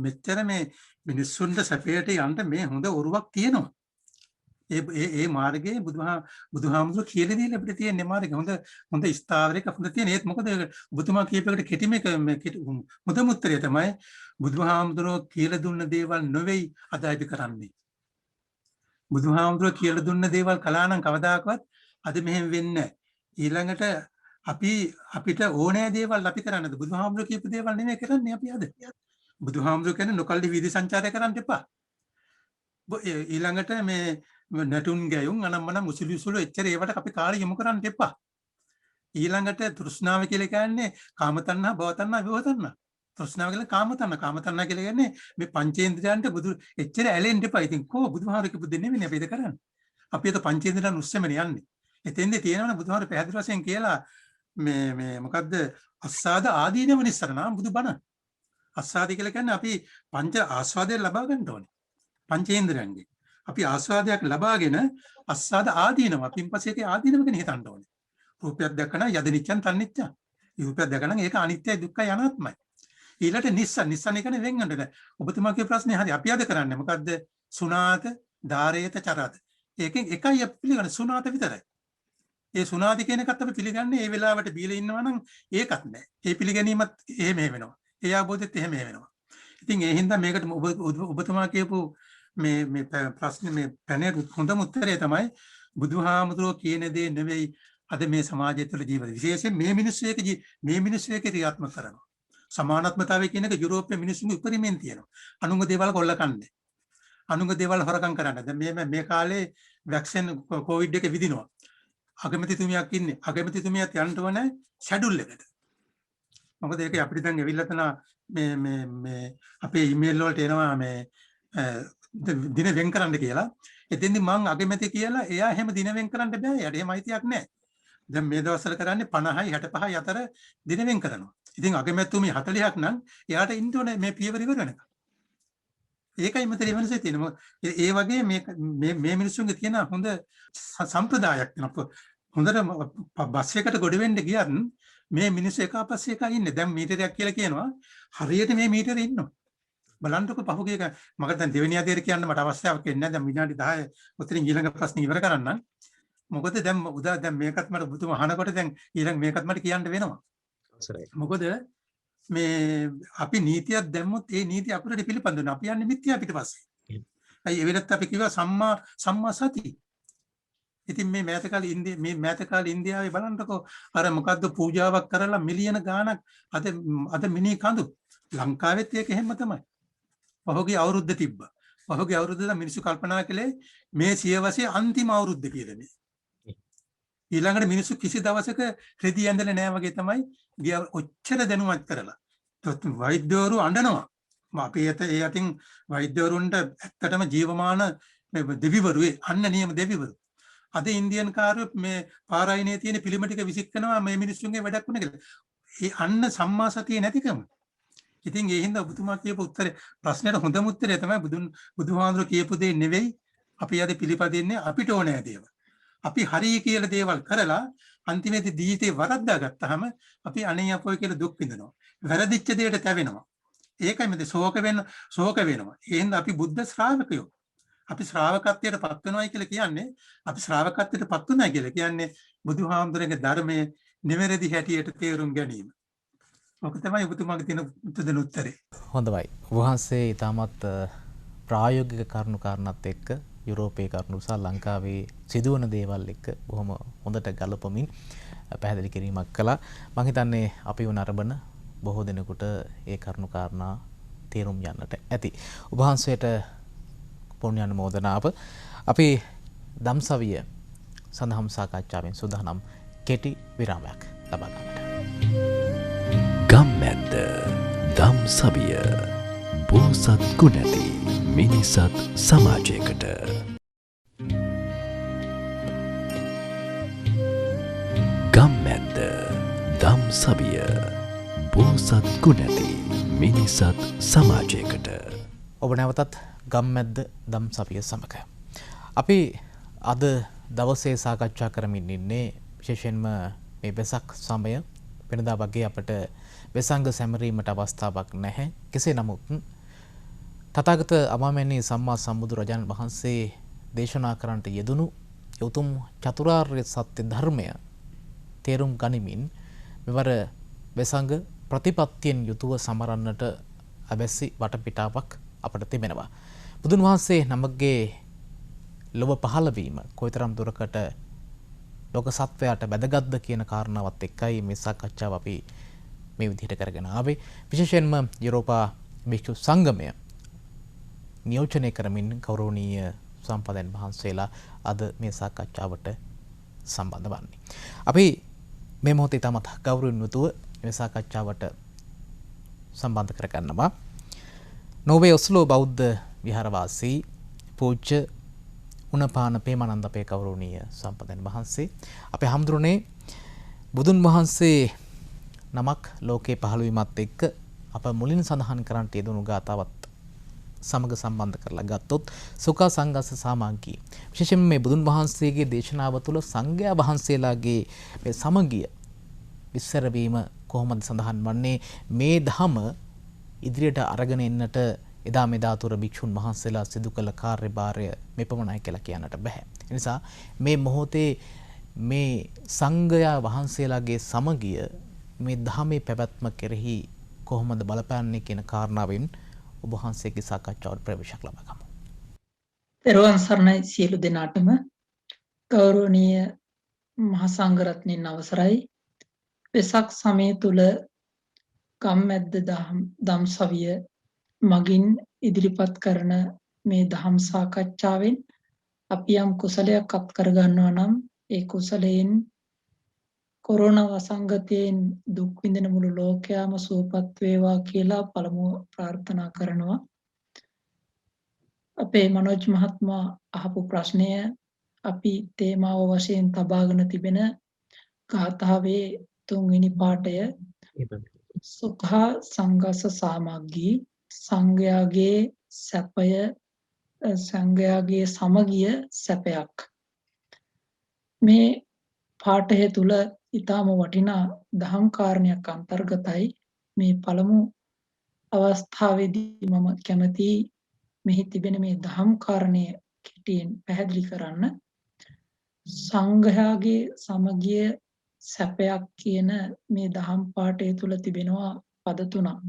මෙච්චර මේ මිනිස්සුන්ට සැපයට යන්න මේ හොඳ ඔරුවක් තියෙනවා. ඒ මාර්ගයේ බුදුහාමුදුරුවෝ කියලා දීලා අපිට තියෙන මාර්ගය හොඳ ස්ථාවරයක හොඳ තියෙන. ඒත් මොකද ඔබතුමා කියපේකට කෙටිම මුදම උත්තරය තමයි බුදුහාමුදුරුවෝ කියලා දුන්න දේවල් නෙවෙයි අද අපි කරන්නේ. බුදුහාමුදුරුවෝ කියලා දුන්න දේවල් කළා නම් කවදාකවත් අද මෙහෙම වෙන්නේ නැහැ. ඊළඟට අපිට ඕනෑ දේවල් අපි කරන්නද බුදුහාමුදුරුවෝ කියපු දේවල් නෙමෙයි කරන්නේ අපි අද. බුදුහාමුදුරුවෝ කියන්නේ නොකල්ලි වීදි සංචාරය කරන්න එපා. ඊළඟට මේ නැටුන් ගැයුම් අනම්මනම් උසුලුසුළු එච්චර ඒවට අපි කාලය යොමු කරන්න එපා. ඊළඟට තෘෂ්ණාව කියලා කියන්නේ කාම තණ්හා, භව තණ්හා, විභව තණ්හා. තෘෂ්ණාව කියලා කාම තණ්හා. කාම තණ්හා කියලා කියන්නේ මේ පංචේන්ද්‍රයන්ට බුදු එච්චර ඇලෙන්න එපා. ඉතින් බුදුහාමුදුරුවෝ කිව්ව දෙන්නේ නෙමෙයි අපි ඒක කරන්නේ. අපි ඒක පංචේන්ද්‍රයන් උස්සෙමනේ යන්නේ. එතෙන්දී තියෙනවනේ බුදුහාමුදුරුවෝ පැහැදිලි වශයෙන් කියලා මේ මොකද්ද අස්සාද ආදීනව නිස්සරණ බුදුබණ. අස්සාද කියලා කියන්නේ අපි පංච ආස්වාදය ලබා ගන්න ඕනේ. පංචේන්ද්‍රයන්ගේ අපි ආස්වාදයක් ලබාගෙන අස්සාද ආදීනව පින්පසේකේ ආදීනව ගැන හිතන්න ඕනේ. රූපයක් දැකන යද නිච්ඡන් තන්නිච්ඡන්. රූපයක් දැකන ඒක අනිත්‍යයි දුක්ඛයි අනාත්මයි. ඊළඟට නිස්සන් කියන්නේ වෙන්ගන්න නෑ. ඔබතුමා කියපු ප්‍රශ්නේ හරි. අපි අද කරන්නේ මොකද්ද? සුණාත, ධාරේත, චරාත. ඒකෙන් එකයි අපි පිළිගන්නේ සුණාත විතරයි. ඒ සුණාති කියන එකත් අපි පිළිගන්නේ ඒ වෙලාවට බීලා ඉන්නවා නම් ඒකත් නෑ. ඒ පිළිගැනීමත් එහෙම වෙනවා. ඒ ආબોධෙත් එහෙම වෙනවා. ඉතින් ඒ හින්දා මේකට ඔබතුමා කියපු මේ ප්‍රශ්නේ මේ පැනේ හොඳම උත්තරය තමයි බුදුහාමුදුරුවෝ කියන දේ නෙවෙයි අද මේ සමාජය තුළ ජීවත් විශේෂයෙන් මේ මිනිස්සු එක ක්‍රියාත්මක කරනවා. සමානාත්මතාවය කියන එක යුරෝපයේ මිනිස්සුන්ගේ උපරිමයෙන් තියෙනවා. අනුන්ගේ දේවල් කොල්ල කන්නේ. අනුන්ගේ දේවල් හොරකම් කරන්නේ. දැන් මේ කාලේ වැක්සින් කොවිඩ් එක විදිනවා. අගමැතිතුමියක් ඉන්නේ. අගමැතිතුමියත් යන්න ඕනේ ෂැඩියුල් එකට. මොකද ඒක අපිට දැන් ඇවිල්ලා තන මේ අපේ ඊමේල් වලට එනවා මේ දින වෙන් කරන්න කියලා. එතෙන්දි මං අගමැති කියලා එයා එහෙම දින වෙන් කරන්න බෑ. එයාට එහෙම අයිතියක් නැහැ. දැන් මේ දවස්වල කරන්නේ 50යි 65යි අතර දින වෙන් කරනවා. ඉතින් අගමැතිතුමි 40ක් නම් එයාට ඉන්න ඕනේ මේ පියවර ඉවර වෙනකම්. ඒකයි මෙතන වෙනස තියෙනවා. ඒ වගේ මේ මිනිස්සුන්ගේ තියෙන හොඳ සම්ප්‍රදායක් තියෙනවා. හොඳට බස් එකට ගොඩ වෙන්න ගියත් මේ මිනිස්සු එක පස්සේ එක ඉන්නේ. දැන් මීටරයක් කියලා කියනවා. හරියට මේ මීටරේ ඉන්නවා. බලන්නකො පහුගිය එක මම දැන් දෙවෙනි අධ්‍යයනය කියන්න මට අවස්ථාවක් වෙන්නේ නැහැ. දැන් විනාඩි 10 උතරින් ඊළඟ ප්‍රශ්නේ ඉවර කරන්න. මොකද දැන් මේකත් මට බුදුම අහනකොට දැන් ඊළඟ මේකත් මට කියන්න වෙනවා. මොකද මේ අපි නීතියක් දැම්මොත් ඒ නීතිය අපිට පිළිපදිනවා. අපි යන්නේ මිත්‍යා පිටපස්සේ. අයි ඒ වෙලත් අපි කිව්වා සම්මා සති. ඉතින් මේ මෑතකාලේ ඉන්දියාවේ බලන්නකො අර මොකද්ද පූජාවක් කරලා මිලියන ගාණක් අද මිනි කඳු. ලංකාවෙත් ඒක එහෙම තමයි. පහුගිය අවුරුද්ද තිබ්බා. පහුගිය අවුරුද්දේ මිනිස්සු කල්පනා කළේ මේ සියවසේ අන්තිම අවුරුද්ද කියලා නේ. ඊළඟට මිනිස්සු කිසි දවසක රෙදි ඇඳලා නැහැ වගේ තමයි ගිය ඔච්චර දැනුවත් කරලා. වෛද්‍යවරු අඬනවා. අපි ඒ අතින් වෛද්‍යවරුන්ට ඇත්තටම ජීවමාන දෙවිවරු අන්න නියම දෙවිවරු. අද ඉන්දියන් කාර්යෝ මේ පාරායිනේ තියෙන පිළිම ටික විසික් කරනවා මේ මිනිස්සුන්ගේ වැඩක් වුණ කියලා. ඒ අන්න සම්මා සතිය නැතිකම. ඉතින් ඒ හින්දා ඔබතුමා කියපු උත්තරේ ප්‍රශ්නෙට හොඳම උත්තරය තමයි බුදුහාඳුර කියපු දේ නෙවෙයි අපි අද පිළිපදින්නේ අපිට ඕනෑ දේවල්. අපි හරි කියලා දේවල් කරලා අන්තිමේදී ජීවිතේ වරද්දා ගත්තාම අපි අනේ අපෝයි කියලා දුක් විඳිනවා. වැරදිච්ච දෙයට තැවෙනවා. ඒකයි මෙතන ශෝක වෙනවා. ඒ හින්දා අපි බුද්ධ ශ්‍රාවකයෝ. අපි ශ්‍රාවකත්වයට පත් වෙනවායි කියලා කියන්නේ අපි ශ්‍රාවකත්වයට පත් වුණා කියලා කියන්නේ බුදුහාමුදුරන්ගේ ධර්මයේ නිවැරදි හැටියට තේරුම් ගැනීම. ඔක තමයි ඔබතුමාගේ තියෙන උත්තරේ. හොඳයි. වහන්සේ ඊටමත් ප්‍රායෝගික කරුණු කාරණාත් එක්ක යුරෝපයේ කරුණු සහ ලංකාවේ සිදුවන දේවල් එක්ක බොහොම හොඳට ගලපමින් පැහැදිලි කිරීමක් කළා. මම හිතන්නේ අපි වුණ අරබන බොහෝ දෙනෙකුට ඒ කරුණු කාරණා තේරුම් යන්නට ඇති. ඔබ වහන්සේට පුණ්‍යානුමෝදනාව. අපි දම්සවිය සඳහම් සාකච්ඡාවෙන් සූදානම් කෙටි විරාමයක් ලබා ගන්නට. ගම්මැද්ද දම්සවිය බෝසත් ගුණැති මිනිසත් සමාජයකට. ගම්මැද්ද දම්සවිය බෝසත් ගුණැති මිනිසත් සමාජයකට. ඔබ නැවතත් ගම්මැද්ද දම්සවිය සමග. අපි අද දවසේ සාකච්ඡා කරමින් ඉන්නේ විශේෂයෙන්ම මේ වෙසක් සමය. වෙනදා වගේ අපට වෙසංග සැමරීමට අවස්ථාවක් නැහැ. කෙසේ නමුත් තථාගත අමාමෑණී සම්මා සම්බුදුරජාණන් වහන්සේ දේශනා කරන්නට යෙදුණු උතුම් චතුරාර්ය සත්‍ය ධර්මය තේරුම් ගනිමින් මෙවර වෙසංග ප්‍රතිපත්තියෙන් යුතුව සමරන්නට අවැසි වටපිටාවක් අපට තිබෙනවා. බුදුන් වහන්සේ නමගේ ලොව පහළ වීම කොයිතරම් දුරකට ලෝක සත්වයාට වැදගත්ද කියන කාරණාවත් එක්කයි මේ සාකච්ඡාව අපි මේ විදිහට කරගෙන ආවේ. විශේෂයෙන්ම යුරෝපා භික්ෂු සංගමය නියෝජනය කරමින් ගෞරවනීය සම්පදන් වහන්සේලා අද මේ සාකච්ඡාවට සම්බන්ධ වන්නේ. අපි මේ මොහොතේ තමත් ගෞරවයෙන් යුතුව මේ සාකච්ඡාවට සම්බන්ධ කරගන්නවා. නෝර්වේ ඔස්ලෝ බෞද්ධ විහාරවාසී පූජ්‍ය උණපාන පේමානන්ද අපේ ගෞරවනීය සම්පදන් වහන්සේ. අපේ හඳුරන්නේ බුදුන් වහන්සේ නමක් ලෝකේ පහළ වීමත් එක්ක අප මුලින් සඳහන් කරන්නට යෙදුණු ගාතාවත් සමග සම්බන්ධ කරලා ගත්තොත් සුඛා සංඝස්ස සාමග්ගී. විශේෂයෙන්ම මේ බුදුන් වහන්සේගේ දේශනාව තුළ සංඝයා වහන්සේලාගේ මේ සමගිය විස්තර වීම කොහොමද සඳහන් වන්නේ? මේ ධම ඉදිරියට අරගෙන එන්නට එදා මෙදා තුර භික්ෂුන් වහන්සේලා සිදු කළ කාර්යභාරය මෙපමණයි කියලා කියන්නට බෑ. ඒ නිසා මේ මොහොතේ මේ සංඝයා වහන්සේලාගේ සමගිය මේ ධමේ පැවැත්ම කෙරෙහි කොහොමද බලපෑන්නේ කියන කාරණාවෙන් ඔබ වහන්සේගේ සාකච්ඡාවට ප්‍රවේශයක් ලබා ගමු. තෙරුවන් සරණයි සියලු දෙනාටම. ගෞරවනීය මහා සංඝරත්නයන් අවසරයි. වෙසක් සමය තුල ගම්මැද්ද දම්සවිය මගින් ඉදිරිපත් කරන මේ දහම් සාකච්ඡාවෙන් අපි යම් කුසලයක් අත් කර ගන්නවා නම් ඒ කුසලයෙන් කොරෝනා වසංගතයෙන් දුක් විඳින මුළු ලෝකයාම සුවපත් වේවා කියලා පළමුව ප්‍රාර්ථනා කරනවා. අපේ මනෝජ් මහත්මයා අහපු ප්‍රශ්නය අපි තේමාව වශයෙන් තබාගෙන තිබෙන ගාථාවේ 3 වෙනි පාඨය සුඛා සංඝස්ස සාමග්ගී, සංඝයාගේ සැපය, සංඝයාගේ සමගිය සැපයක්. මේ පාඨය තුල ඊටම වටිනා දහම් කාරණයක් අන්තර්ගතයි. මේ පළමු අවස්ථාවේදී මම කැමති මෙහි තිබෙන මේ දහම් කාරණය කෙටියෙන් පැහැදිලි කරන්න. සංඝයාගේ සමගිය සැපයක් කියන මේ දහම් පාඨය තුල තිබෙනවා පද තුනක්.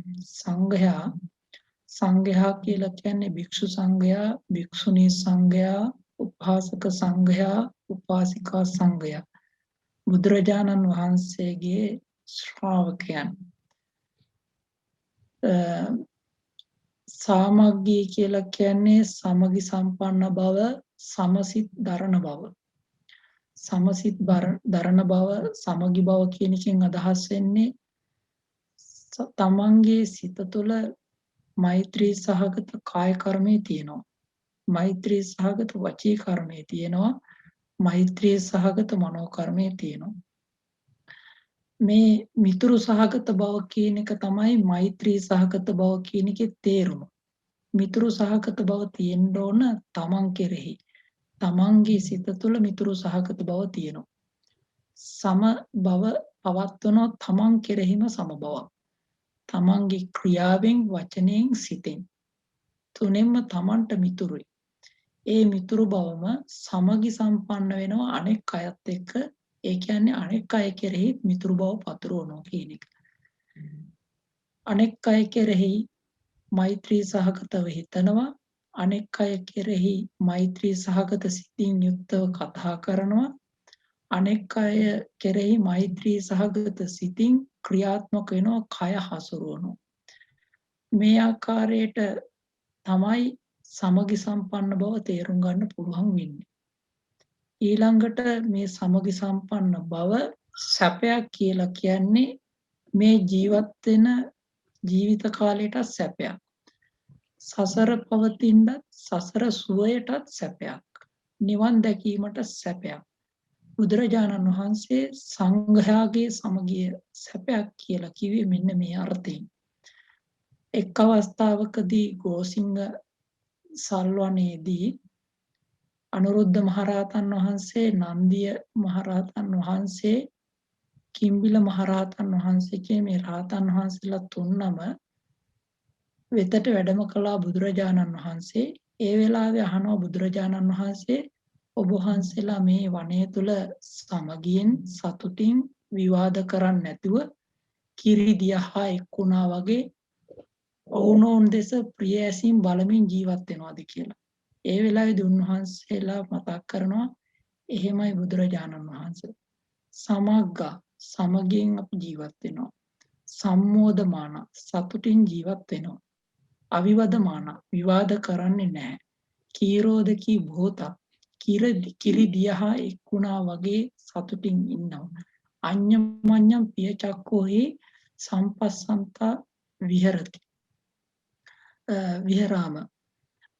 සංඝයා කියලා කියන්නේ භික්ෂු සංඝයා, භික්ෂුණී සංඝයා, උපාසක සංඝයා, උපාසිකා සංඝයා. බුදුරජාණන් වහන්සේගේ ශ්‍රාවකයන්. සාමග්ගී කියලා කියන්නේ සමගි සම්පන්න බව, සමසිත දරන බව. සමසිත දරන බව, සමගි බව කියන එකෙන් අදහස් වෙන්නේ තමන්ගේ සිත තුළ මෛත්‍රී සහගත කාය කර්මයේ තියෙනවා. මෛත්‍රී සහගත වචී කර්මයේ තියෙනවා. මෛත්‍රී සහගත මනෝ කර්මයේ තියෙනවා. මේ මිතුරු සහගත බව කියන එක තමයි මෛත්‍රී සහගත බව කියන එකේ තේරුම. මිතුරු සහගත බව තියෙන්න ඕන තමන් කෙරෙහි. තමන්ගේ සිත තුළ මිතුරු සහගත බව තියෙනවා. සම බව පවත්වනවා තමන් කෙරෙහිම සම බවක්. තමන්ගේ ක්‍රියාවෙන් වචනයෙන් සිතෙන්. තුනෙන්ම තමන්ට මිතුරුයි. ඒ මිතුරු බවම සමගි සම්පන්න වෙනවා අනෙක් අයත් එක්ක. ඒ කියන්නේ අනෙක් අය කෙරෙහි මිතුරු බව පතුරවනවා කියන එක. අනෙක් අය කෙරෙහි මෛත්‍රී සහගතව හිතනවා. අනෙක් අය කෙරෙහි මෛත්‍රී සහගත සිතින් යුක්තව කතා කරනවා. අනෙක් අය කෙරෙහි මෛත්‍රී සහගත සිතින් ක්‍රියාත්මක වෙනවා, කය හසුරුවනවා. මේ ආකාරයට තමයි සමගි සම්පන්න බව තේරුම් ගන්න පුළුවන් වෙන්නේ. ඊළඟට මේ සමගි සම්පන්න බව සැපයක් කියලා කියන්නේ මේ ජීවත් වෙන ජීවිත කාලයටත් සැපයක්. සසර පවතිනත් සසර සුවයටත් සැපයක්. නිවන් දැකීමට සැපයක්. බුදුරජාණන් වහන්සේ සංඝයාගේ සමගිය සැපයක් කියලා කිව්වේ මෙන්න මේ අර්ථයෙන්. එක් අවස්ථාවකදී ගෝසිංහ සල්වනේදී අනුරුද්ධ මහරහතන් වහන්සේ, නන්දිය මහරහතන් වහන්සේ, කිම්බිල මහරහතන් වහන්සේ කියන මේ රහතන් වහන්සේලා තුන්නම වෙතට වැඩම කළා බුදුරජාණන් වහන්සේ. ඒ වෙලාවේ අහනවා බුදුරජාණන් වහන්සේ, ඔබ වහන්සේලා මේ වනය තුල සමගියෙන් සතුටින් විවාද කරන්නේ නැතුව කිරි දියහා එක්ුණා වගේ ඔවුනෝන් දෙස ප්‍රිය ඇසින් බලමින් ජීවත් වෙනවාද කියලා. ඒ වෙලාවේදී උන්වහන්සේලා මතක් කරනවා, එහෙමයි බුදුරජාණන් වහන්සේ. සමග්ගා සමගියෙන් අපි ජීවත් වෙනවා. සම්මෝධමාන සතුටින් ජීවත් වෙනවා. අවිවදමාන විවාද කරන්නේ නැහැ. කීරෝධකී භූත කිරි දියහා එක්ුණා වගේ සතුටින් ඉන්නවා. අඤ්ඤමඤ්ඤම් පිය චක්කෝහි සම්පස්සන්තා විහෙරති. විහෙරාම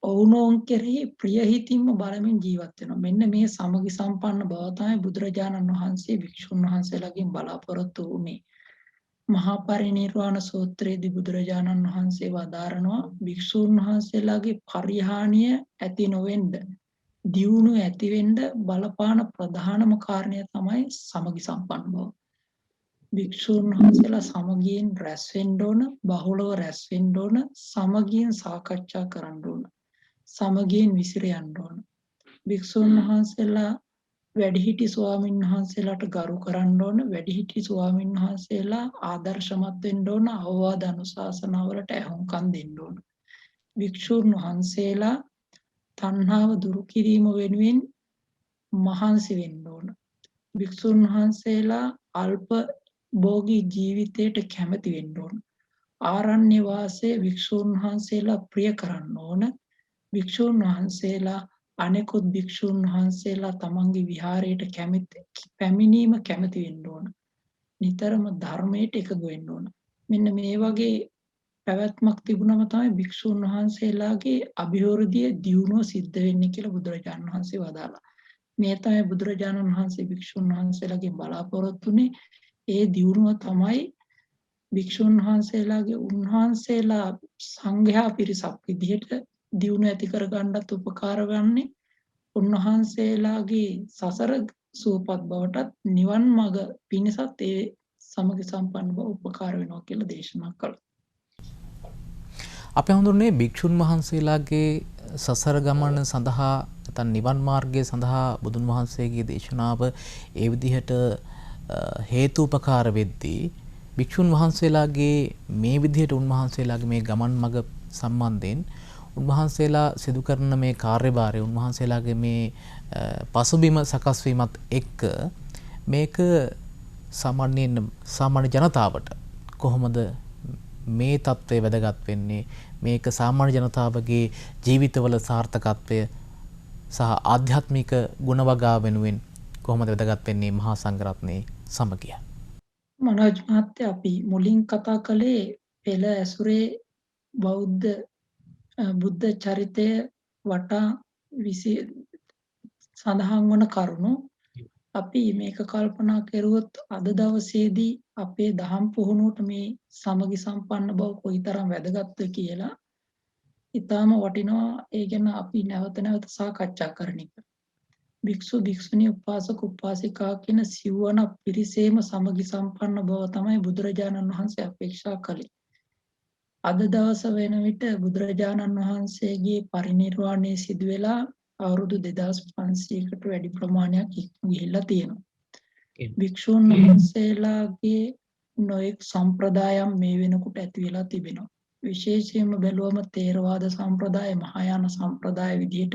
ඔවුනෝන් කෙරෙහි ප්‍රියහිතින්ම බලමින් ජීවත් වෙනවා. මෙන්න මේ සමගි සම්පන්න බව තමයි බුදුරජාණන් වහන්සේ භික්ෂුන් වහන්සේලාගෙන් බලාපොරොත්තු වුණේ. මහා පරිනිර්වාණ සූත්‍රයේදී බුදුරජාණන් වහන්සේ වදාරනවා, භික්ෂුන් වහන්සේලාගේ පරිහානිය ඇති නොවෙන්න, දියුණුව ඇති වෙන්න බලපාන ප්‍රධානම කාරණය තමයි සමගි සම්පන්න බව. භික්ෂුන් වහන්සේලා සමගියෙන් රැස් වෙන්න ඕන, බහුලව රැස් වෙන්න ඕන, සමගියෙන් සාකච්ඡා කරන්න ඕන, සමගියෙන් විසිර යන්න ඕන. භික්ෂුන් වහන්සේලා වැඩිහිටි ස්වාමීන් වහන්සේලාට ගරු කරන්න ඕන, වැඩිහිටි ස්වාමීන් වහන්සේලා ආදර්ශමත් වෙන්න ඕන, අවවාද අනුශාසනාවලට ඇහුම්කන් දෙන්න ඕන. භික්ෂුන් වහන්සේලා තණ්හාව දුරු කිරීම වෙනුවෙන් මහන්සි වෙන්න ඕන. භික්ෂුන් වහන්සේලා අල්ප භෝගී ජීවිතයට කැමති වෙන්න ඕන. ආරණ්‍ය වාසයේ භික්ෂුන් වහන්සේලා ප්‍රිය කරන්න ඕන. භික්ෂුන් වහන්සේලා අනෙකුත් භික්ෂුන් වහන්සේලා තමන්ගේ විහාරයට පැමිණීම කැමති වෙන්න ඕන. නිතරම ධර්මයට එකඟ වෙන්න ඕන. මෙන්න මේ වගේ පැවැත්මක් තිබුණම තමයි භික්ෂුන් වහන්සේලාගේ අභිවෘද්ධිය දියුණුව සිද්ධ වෙන්නේ කියලා බුදුරජාණන් වහන්සේ වදාළා. මේ තමයි බුදුරජාණන් වහන්සේ භික්ෂුන් වහන්සේලාගෙන් බලාපොරොත්තුනේ. ඒ දියුණුව තමයි භික්ෂුන් වහන්සේලාගේ උන්වහන්සේලා සංඝයා පිරිසක් විදිහට දියුණුව ඇති කරගන්නත් උපකාර වන්නේ. උන්වහන්සේලාගේ සසර සූපත් බවටත් නිවන් මඟ පිණිසත් ඒ සමගි සම්පන්න බව උපකාර වෙනවා කියලා දේශනා කළා. අපි හඳුන්නේ භික්ෂුන් වහන්සේලාගේ සසර ගමන සඳහා නැත්නම් නිවන් මාර්ගය සඳහා බුදුන් වහන්සේගේ දේශනාව ඒ විදිහට හේතුපකාර වෙද්දී භික්ෂුන් වහන්සේලාගේ මේ විදිහට උන්වහන්සේලාගේ මේ ගමන් මඟ සම්බන්ධයෙන් උන්වහන්සේලා සිදු කරන මේ කාර්යභාරය, උන්වහන්සේලාගේ මේ පසුබිම සකස් වීමත් එක්ක මේක සාමාන්‍ය ජනතාවට කොහොමද මේ தත්ත්වය වැදගත් වෙන්නේ? මේක සාමාන්‍ය ජනතාවගේ ජීවිතවල සාර්ථකත්වය සහ ආධ්‍යාත්මික ගුණවගා වෙනුවෙන් කොහොමද වැදගත් වෙන්නේ මහා සංඝරත්නයේ සමගිය? මනෝජ් මහත්තයා, අපි මුලින් කතා කළේ පෙළ ඇසුරේ බුද්ධ චරිතය වටා සඳහන් වන කරුණු. අපි මේක කල්පනා කරුවොත් අද දවසේදී අපේ දහම් පුහුණුවට මේ සමගි සම්පන්න බව කොයිතරම් වැදගත්ද කියලා ඊටාම වටිනවා. ඒ ගැන අපි නැවත නැවත සාකච්ඡා කරන එක. භික්ෂු භික්ෂුණී උපාසක උපාසිකා කියන සිව්වන පිරිසේම සමගි සම්පන්න බව තමයි බුදුරජාණන් වහන්සේ අපේක්ෂා කළේ. අද දවස වෙන විට බුදුරජාණන් වහන්සේගේ පරිනිර්වාණය සිදු වෙලා අවුරුදු 2500කට වැඩි ප්‍රමාණයක් ගිහිල්ලා තියෙනවා. භික්ෂුන් වහන්සේලාගේ නොඑක් සම්ප්‍රදායම් මේ වෙනකොට ඇති වෙලා තිබෙනවා. විශේෂයෙන්ම බැලුවම තේරවාද සම්ප්‍රදාය මහායාන සම්ප්‍රදාය විදිහට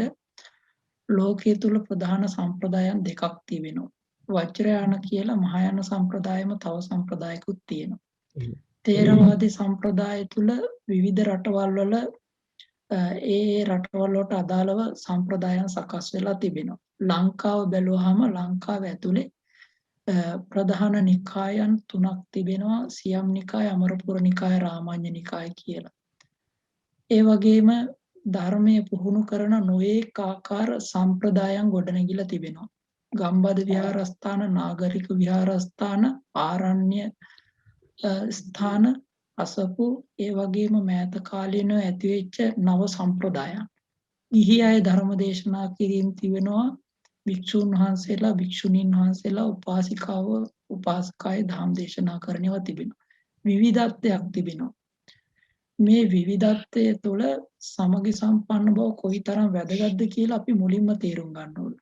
ලෝකයේ තුල ප්‍රධාන සම්ප්‍රදායන් දෙකක් තිබෙනවා. වජ්‍රයාන කියලා මහායාන සම්ප්‍රදායෙම තව සම්ප්‍රදායකුත් තියෙනවා. තේරවාදී සම්ප්‍රදාය තුල විවිධ රටවල් වල ඒ රටවල් වලට අදාළව සම්ප්‍රදායන් සකස් වෙලා තිබෙනවා. ලංකාව බැලුවාම ලංකාව ඇතුලේ ප්‍රධාන නිකායන් 3ක් තිබෙනවා. සියම් නිකාය, අමරපුර නිකාය, රාමඤ්ඤ නිකාය කියලා. ඒ වගේම ධර්මයේ පුහුණු කරන නොඑක ආකාර සම්ප්‍රදායන් ගොඩනැගිලා තිබෙනවා. ගම්බද විහාරස්ථාන, නාගරික විහාරස්ථාන, ආරණ්‍ය ස්ථාන, අසපු, ඒ වගේම මෑත කාලීනව ඇතිවෙච්ච නව සම්ප්‍රදායන්. ගිහි අය ධර්ම දේශනා කිරීම තිබෙනවා. භික්ෂුන් වහන්සේලා, භික්ෂුණීන් වහන්සේලා, උපාසිකාව, උපාසකයි ධම් දේශනා කරනවා තිබෙනවා. විවිධත්වයක් තිබෙනවා. මේ විවිධත්වය තුළ සමගි සම්පන්න බව කොයිතරම් වැදගත්ද කියලා අපි මුලින්ම තේරුම් ගන්න ඕනේ.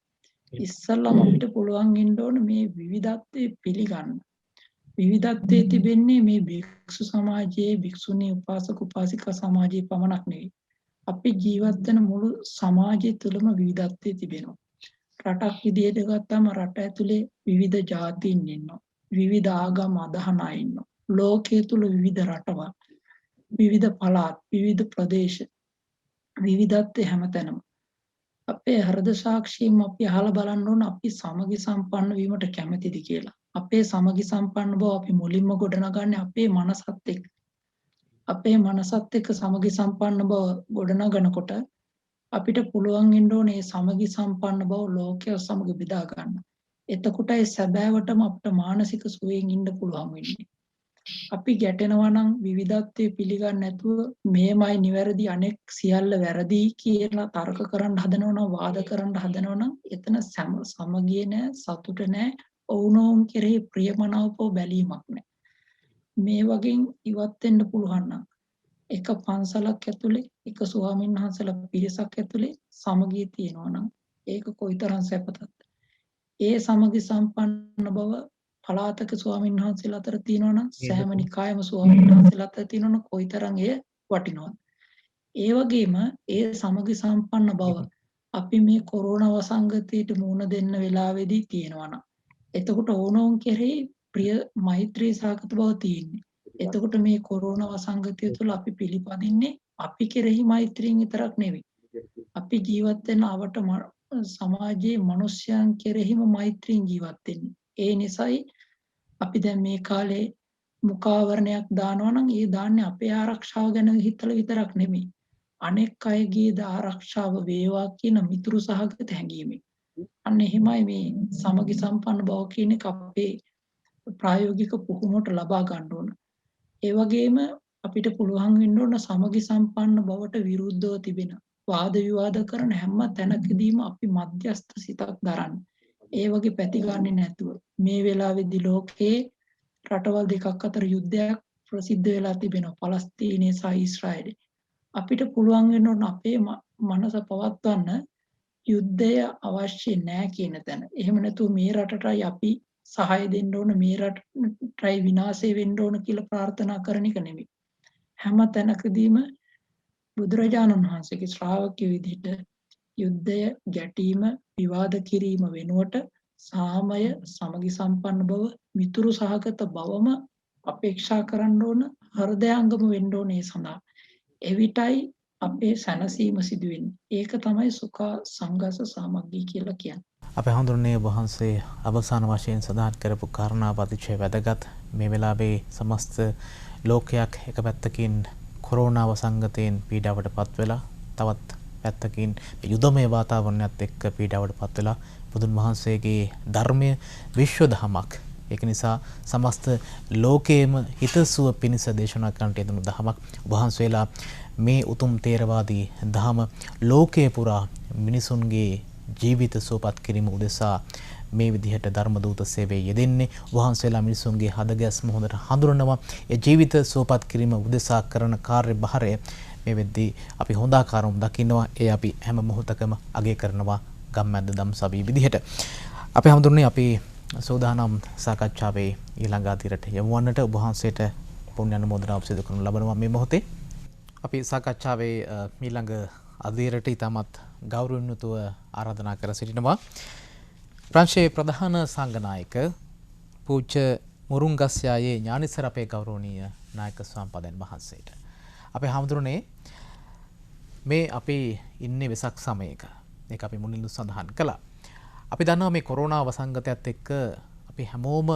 ඉස්සල්ලාම අපිට පුළුවන් වෙන්න ඕන මේ විවිධත්වය පිළිගන්න. විවිධත්වයේ තිබෙන්නේ මේ භික්ෂු සමාජයේ, භික්ෂුණී උපාසක උපාසිකා සමාජයේ පමණක් නෙවෙයි. අපි ජීවත් වෙන මුළු සමාජය තුළම විවිධත්වයේ තිබෙනවා. රටක් විදිහට ගත්තාම රට ඇතුලේ විවිධ ජාතීන් ඉන්නවා. විවිධ ආගම් අදහන අය ඉන්නවා. ලෝකයේ තුල විවිධ රටවල්, විවිධ පළාත්, විවිධ ප්‍රදේශ, විවිධත්වයේ හැමතැනම. අපේ හෘද සාක්ෂියෙන් අපි අහලා බලන්න ඕන අපි සමගි සම්පන්න වීමට කැමැතිද කියලා. අපේ සමගි සම්පන්න බව අපි මුලින්ම ගොඩනගන්නේ අපේ මනසත් එක්ක. අපේ මනසත් එක්ක සමගි සම්පන්න බව ගොඩනගනකොට අපිට පුළුවන් වෙන්න ඕනේ මේ සමගි සම්පන්න බව ලෝකය සමග බෙදා ගන්න. එතකොටයි සැබෑවටම අපිට මානසික සුවයෙන් ඉන්න පුළුවන් වෙන්නේ. අපි ගැටෙනවා නම් විවිධත්වයේ පිළිගන්නේ නැතුව මේමයි නිවැරදි අනෙක් සියල්ල වැරදි කියලා තර්ක කරන්න හදනවා නම්, වාද කරන්න හදනවා නම් එතන සමගිය නැහැ, සතුට නැහැ, ඔවුනෝන් කෙරෙහි ප්‍රියමනාපව බැලීමක් නැහැ. මේ වගේ ඉවත් වෙන්න පුළුවන් නම් එක පන්සලක් ඇතුලේ, එක ස්වාමීන් වහන්සේලා පිරිසක් ඇතුලේ සමගිය තියෙනවා නම් ඒක කොයිතරම් සැපතක්ද. ඒ සමගි සම්පන්න බව පලාතක ස්වාමීන් වහන්සේලා අතර තියෙනවා නම් සෑම නිකායම ස්වාමීන් වහන්සේලා අතර තියෙනවා නම් කොයිතරම් එය වටිනවද. ඒ වගේම ඒ සමගි සම්පන්න බව අපි මේ කොරෝනා වසංගතයට මුහුණ දෙන්න වෙලාවේදී තියෙනවා නම් එතකොට ඕනෝන් කෙරෙහි ප්‍රිය මෛත්‍රී සාගත බව තියෙන්නේ. එතකොට මේ කොරෝනා වසංගතය තුළ අපි පිළිපදින්නේ අපි කෙරෙහි මෛත්‍රියෙන් විතරක් නෙවෙයි. අපි ජීවත් වෙන අවට සමාජයේ මිනිස්යන් කෙරෙහිම මෛත්‍රියෙන් ජීවත් වෙන්නේ. ඒ නිසායි අපි දැන් මේ කාලේ මුඛාවරණයක් දානවා නම් ඒ දාන්නේ අපේ ආරක්ෂාව ගැන හිතලා විතරක් නෙමෙයි. අනෙක් අයගේ ආරක්ෂාව වේවා කියන මිතුරු සහගත හැඟීමෙන්. අන්න එහෙමයි මේ සමගි සම්පන්න බව කියන එක අපේ ප්‍රායෝගික පුහුණුවට ලබා ගන්න ඕන. ඒ වගේම අපිට පුළුවන් වෙන්න ඕන සමගි සම්පන්න බවට විරුද්ධව තිබෙන වාද විවාද කරන හැම තැනකදීම අපි මධ්‍යස්ථ සිතක් දරන්න. ඒ වගේ පැති ගන්නේ නැතුව මේ වෙලාවේදී ලෝකේ රටවල් දෙකක් අතර යුද්ධයක් ප්‍රසිද්ධ වෙලා තිබෙනවා. පලස්තීනයේ සහ ඊශ්‍රායලයේ. අපිට පුළුවන් වෙන්න ඕන අපේ මනස පවත්වන්න යුද්ධය අවශ්‍ය නැහැ කියන තැන. එහෙම නැතුව මේ රටටයි අපි සහාය දෙන්න ඕන, මේ රටටයි විනාශය වෙන්න ඕන කියලා ප්‍රාර්ථනා කරන එක නෙමෙයි. හැම තැනකදීම බුදුරජාණන් වහන්සේගේ ශ්‍රාවකයෝ විදිහට යුද්ධය, ගැටීම, විවාද කිරීම වෙනුවට සාමය, සමගි සම්පන්න බව, මිතුරු සහගත බවම අපේක්ෂා කරන්න ඕන, හෘදයාංගම වෙන්න ඕනේ සඳහා. එවිටයි අපේ සැනසීම සිදු වෙන්නේ. ඒක තමයි සුඛ සංඝස සමග්ගී කියලා කියන්නේ. අපේ හඳුන්වන්නේ වහන්සේ අවසාන වශයෙන් සඳහන් කරපු කාරණා අතිශය වැදගත්. මේ වෙලාවේ සමස්ත ලෝකයක් එක පැත්තකින් කොරෝනා වසංගතයෙන් පීඩාවට පත් වෙලා, තවත් පැත්තකින් යුදමය වාතාවරණයත් එක්ක පීඩාවට පත් වෙලා බුදුන් වහන්සේගේ ධර්මය විශ්ව දහමක්. ඒක නිසා සමස්ත ලෝකයේම හිතසුව පිණිස දේශනා කරන්නට යෙදුණු දහමක්. වහන්සේලා මේ උතුම් තේරවාදී දහම ලෝකයේ පුරා මිනිසුන්ගේ ජීවිත සුවපත් කිරීම උදෙසා මේ විදිහට ධර්ම දූත සේවයේ යෙදෙන්නේ. වහන්සේලා මිනිසුන්ගේ හදගැස්ම හොඳට හඳුනනවා. ඒ ජීවිත සුවපත් කිරීම උදෙසා කරන කාර්යභාරය මේ වෙද්දී අපි හොඳ ආකාරව දකිනවා. ඒ අපි හැම මොහොතකම අගය කරනවා ගම්මැද්ද දම්සභිය විදිහට. අපි හඳුන්නේ අපි සෝදානම් සාකච්ඡාවේ ඊළඟ අදියරට යමු වන්නට ඔබ වහන්සේට පුණ්‍ය අනුමෝදනාව සිදු කරනු ලබනවා. මේ මොහොතේ අපි සාකච්ඡාවේ ඊළඟ අදියරට ඉතාමත් ගෞරවයෙන් යුතුව ආරාධනා කර සිටිනවා ප්‍රංශයේ ප්‍රධාන සංඝනායක පූජ්‍ය මුරුංගස්යායේ ඥානිසර අපේ ගෞරවනීය නායක ස්වාමීන් වහන්සේට. අපේ හාමුදුරනේ මේ අපි ඉන්නේ වෙසක් සමයක. ඒක අපි මුලින්ම සඳහන් කළා. අපි දන්නවා මේ කොරෝනා වසංගතයත් එක්ක අපි හැමෝම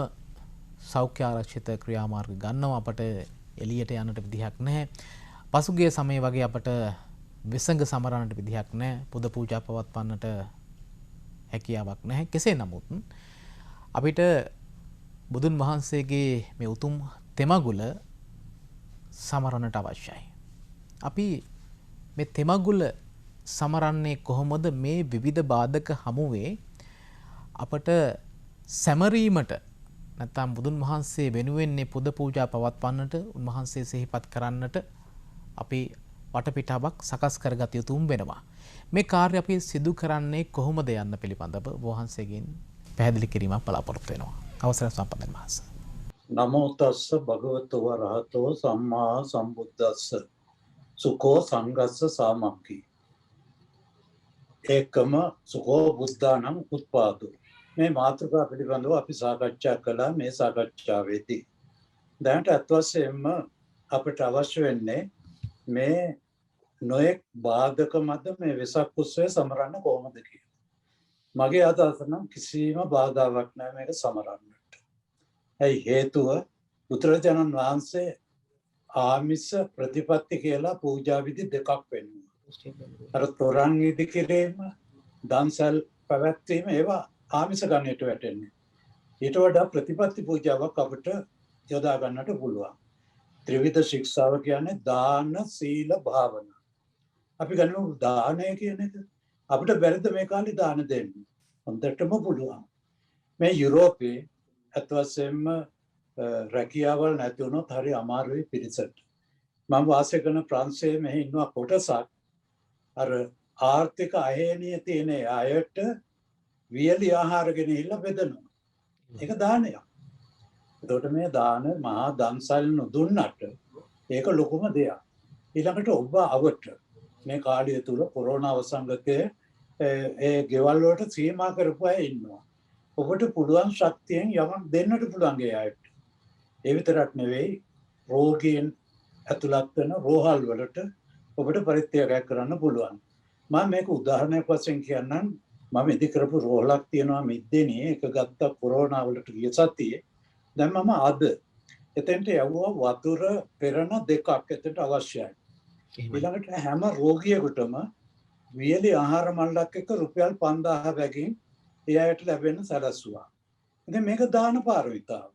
සෞඛ්‍ය ආරක්ෂිත ක්‍රියාමාර්ග ගන්නවා. අපට එළියට යන්නට විදිහක් නැහැ. පසුගිය සමයේ වගේ අපට විසංග සමරන්නට විදිහක් නැහැ. පුද පූජා පවත්වන්නට හැකියාවක් නැහැ. කෙසේ නමුත් අපිට බුදුන් වහන්සේගේ මේ උතුම් තෙමගුල සමරන්නට අවශ්‍යයි. අපි මේ තෙමගුල සමරන්නේ කොහොමද? මේ විවිධ බාධක හමුවේ අපට සැමරීමට නැත්නම් බුදුන් වහන්සේ වෙනුවෙන් පුද පූජා පවත්වන්නට උන්වහන්සේ සිහිපත් කරන්නට අපි වටපිටාවක් සකස් කරගත යුතුම් වෙනවා. මේ කාර්ය අපි සිදු කරන්නේ කොහොමද යන්න පිළිබඳව වහන්සේගෙන් පැහැදිලි කිරීමක් බලාපොරොත්තු වෙනවා. අවසරයි සම්පන්න මහස. නමෝ තස්ස භගවතු වරහතෝ සම්මා සම්බුද්දස්ස සුඛෝ සංඝස්ස සාමක්ඛී ඒකම සුඛෝ බුද්ධානං උත්පාදෝ. මේ මාතෘකා පිළිබඳව අපි සාකච්ඡා කළා මේ සාකච්ඡාවේදී. දැනට අත් වශයෙන්ම අපට අවශ්‍ය වෙන්නේ මේ නොයෙක් බාධක මත මේ වෙසක් උත්සවය සමරන්න කොහොමද කියලා. මගේ අදහස නම් කිසිම බාධාවක් නැහැ මේක සමරන්නට. ඇයි හේතුව බුදුරජාණන් වහන්සේ ආමිස ප්‍රතිපත්ති කියලා පූජා විධි දෙකක් පෙන්වුවා. අර තොරන් ඉදි කිරීම, දන්සල් පැවැත්වීම ඒවා ආමිස ගණයට වැටෙන්නේ. ඊට වඩා ප්‍රතිපත්ති පූජාවක් අපිට යොදා ගන්නට පුළුවන්. ත්‍රිවිධ ශික්ෂාව කියන්නේ දාන, සීල, භාවනා. අපි ගන්නු දානය කියන එක. අපිට බැරිද මේ කාලේ දාන දෙන්න? හොඳටම පුළුවන්. මේ යුරෝපයේ අත් වශයෙන්ම රැකියාවල් නැති වුණොත් හරි අමාරුයි පිරිසට. මම වාසය කරන ප්‍රංශයේ මෙහි ඉන්නවා කොටසක් අර ආර්ථික අහේනිය තියෙන අයට වියලි ආහාර ගෙනහිල්ලා බෙදනවා. ඒක දානයක්. එතකොට මේ දාන මහා දන්සල් නොදුන්නට ඒක ලොකුම දෙයක්. ඊළඟට ඔබ අවට මේ කාලය තුල කොරෝනා වසංගතයේ ඒ ගෙවල් වලට සීමා කරපු අය ඉන්නවා. ඔබට පුළුවන් ශක්තියෙන් යමක් දෙන්නට පුළුවන් ඒ අයට. ඒ විතරක් නෙවෙයි රෝගීන් ඇතුළත් වෙන රෝහල් වලට ඔබට පරිත්‍යාගයක් කරන්න පුළුවන්. මම මේක උදාහරණයක් වශයෙන් කියන්නම්. මම ඉදි කරපු රෝහලක් තියෙනවා මිද්දේනේ. ඒක ගත්ත කොරෝනා වලට ගිය සතියේ. දැන් මම අද එතෙන්ට යවුවා වතුර පෙරණ දෙකක් එතෙන්ට අවශ්‍යයි. ඊළඟට හැම රෝගියෙකුටම වියලි ආහාර මණ්ඩලයක් එක්ක රුපියල් 5000 බැගින් එයාට ලැබෙන සැලසුවා. ඉතින් මේක දාන පාරමිතාව.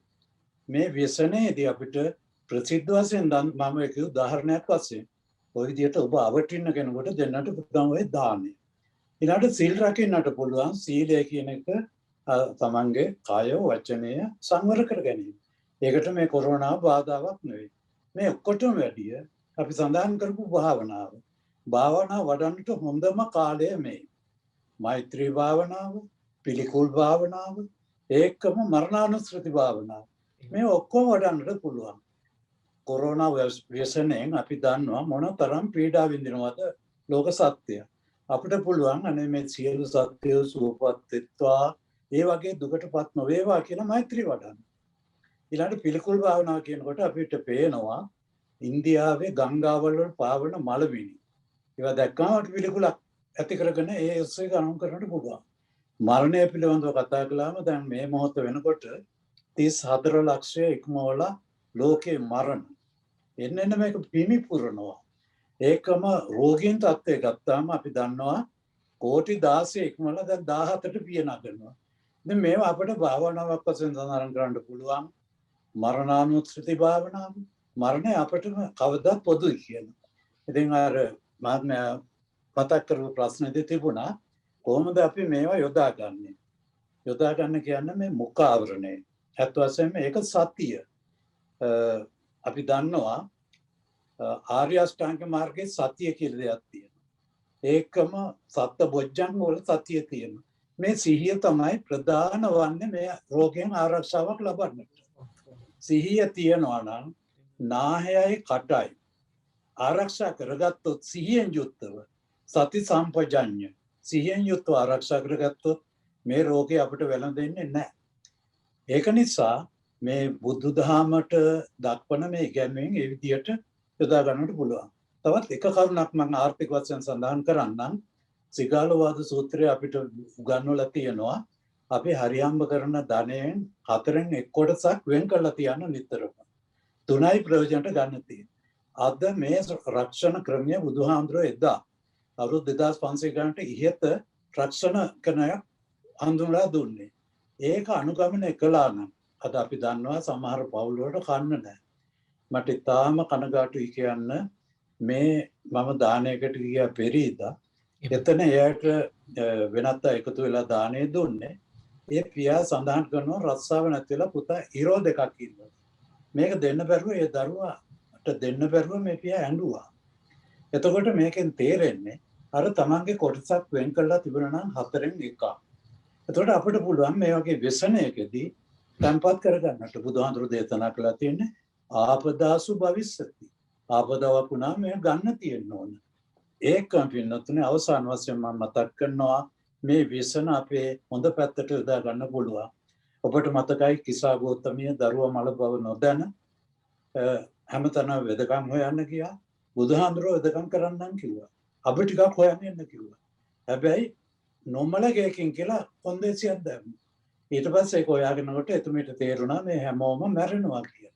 මේ ව්‍යසනයේදී අපිට ප්‍රසිද්ධ වශයෙන් මම එක උදාහරණයක් වශයෙන් ඔය විදිහට ඔබ අවටින්න කෙනෙකුට දෙන්නට පුළුවන් ඔය දානය. ඊළඟට සීල් රකින්නට පුළුවන්. සීලය කියන එක තමන්ගේ කාය වචනය සංවර කර ගැනීම. ඒකට මේ කොරෝනා බාධාවක් නෙවෙයි. මේ ඔක්කොටම වැඩිය අපි සඳහන් කරපු භාවනාව. භාවනාව වඩන්නට හොඳම කාලය මේ. මෛත්‍රී භාවනාව, පිළිකුල් භාවනාව, ඒකම මරණානුස්සති භාවනාව. මේ ඔක්කොම වඩන්නට පුළුවන්. කොරෝනා ව්‍යසනයෙන් අපි දන්නවා මොන තරම් පීඩා විඳිනවද ලෝක සත්‍යය. අපිට පුළුවන් අනේ මේ සියලු සත්‍යය සුවපත් වෙත්වා, ඒ වගේ දුකටපත් නොවේවා කියලා මෛත්‍රී වඩන්න. ඊළඟට පිළිකුල් භාවනාව කියනකොට අපිට පේනවා ඉන්දියාවේ ගංගාවල් වල පාවන මලමිනි. ඒවා දැක්කම අපිට පිළිකුලක් ඇති කරගෙන ඒ ඔස්සේ ගණන් කරන්නට පුළුවන්. මරණය පිළිබඳව කතා කළාම දැන් මේ මොහොත වෙනකොට 34 ලක්ෂය ඉක්මවලා ලෝකේ මරණ. එන්න මේක පිමි පුරනවා. ඒකම රෝගීන් තත්ත්වය ගත්තාම අපි දන්නවා කෝටි 16 ඉක්මවලා දැන් 17ට පිය නගනවා. ඉතින් මේවා අපිට භාවනාවක් වශයෙන් සඳහන් කරන්න පුළුවන්. මරණානුස්සති භාවනාව. මරණය අපිටම කවදාත් පොදුයි කියනවා. ඉතින් අර මම මතක් කරපු ප්‍රශ්නේදී තිබුණා කොහොමද අපි මේවා යොදාගන්නේ? යොදා ගන්න කියන්නේ මේ මුඛ ආවරණය. ඇත්ත වශයෙන්ම ඒක සතිය. අපි දන්නවා ආර්ය අෂ්ටාංග මාර්ගයේ සතිය කියලා දෙයක් තියෙනවා. ඒකම සත්‍ය බොජ්ජංග වල සතිය තියෙනවා. මේ සිහිය තමයි ප්‍රධාන වන්නේ මේ රෝගයෙන් ආරක්ෂාවක් ලබන්නට. සිහිය තියනවා නම් නාහයයි කටයි ආරක්ෂා කරගත්තොත් සිහියෙන් යුක්තව සති සම්පජඤ්ඤ සිහියෙන් යුක්තව ආරක්ෂා කරගත්තොත් මේ රෝගේ අපිට වැළඳෙන්නේ නැහැ. ඒක නිසා මේ බුදුදහමට දක්වන මේ ඉගැන්වීම් ඒ විදිහට යොදා ගන්නට පුළුවන්. තවත් එක කරුණක් මම ආර්ථික වශයෙන් සඳහන් කරන්නම්. සිගාලවාද සූත්‍රය අපිට උගන්වලා තියෙනවා අපි හරියම්බ කරන ධනයෙන් 4න් 1 කොටසක් වෙන් කරලා තියන්න නිතරම. 3යි ප්‍රයෝජනට ගන්න තියෙන්නේ. අද මේ රක්ෂණ ක්‍රමය බුදුහාමුදුරුවෝ එදා අවුරුදු 2500 ගණන්ට ඉහත රක්ෂණ ක්‍රමයක් හඳුන්වලා දුන්නේ. ඒක අනුගමනය කළා නම් අද අපි දන්නවා සමහර පවුල් වලට කන්න නැහැ. මට තාම කනගාටුයි කියන්න මේ මම දානයකට ගියා පෙරීදා. එතන එයාට වෙනත් අය එකතු වෙලා දානය දුන්නේ. ඒ පියා සඳහන් කරනවා රස්සාව නැති වෙලා පුතා ඉරෝ දෙකක් ඉන්නවා. මේක දෙන්න බැරුව ඒ දරුවාට දෙන්න බැරුව මේ පියා ඇඬුවා. එතකොට මේකෙන් තේරෙන්නේ අර තමන්ගේ කොටසක් වෙන් කරලා තිබුණා නම් 4න් 1ක්. එතකොට අපිට පුළුවන් මේ වගේ व्यसනයකදී තැම්පත් කරගන්නට බුදුහාඳුරු දේශනා කළා තියෙන්නේ ආපදාසු භවිස්සති. ආපදාවක් වුණා මේ ගන්න තියෙන්න ඕන. ඒකම පින්නතුනේ අවසාන වශයෙන් මම මතක් කරනවා මේ व्यसन අපේ හොඳ පැත්තට යොදා ගන්න පුළුවන්. ඔබට මතකයි කිසා ගෞතමිය දරුවා මල බව නොදැන හැමතැනම වෙදකම් හොයන්න ගියා. බුදුහාඳුරෝ වෙදකම් කරන්නම් කිව්වා. අපි ටිකක් හොයන්න යන්න කිව්වා. හැබැයි නොමලගේකින් කියලා කොන්දේසියක් දැම්මා. ඊට පස්සේ ඒක හොයාගෙනකොට එතුමිට තේරුණා මේ හැමෝම මැරෙනවා කියලා.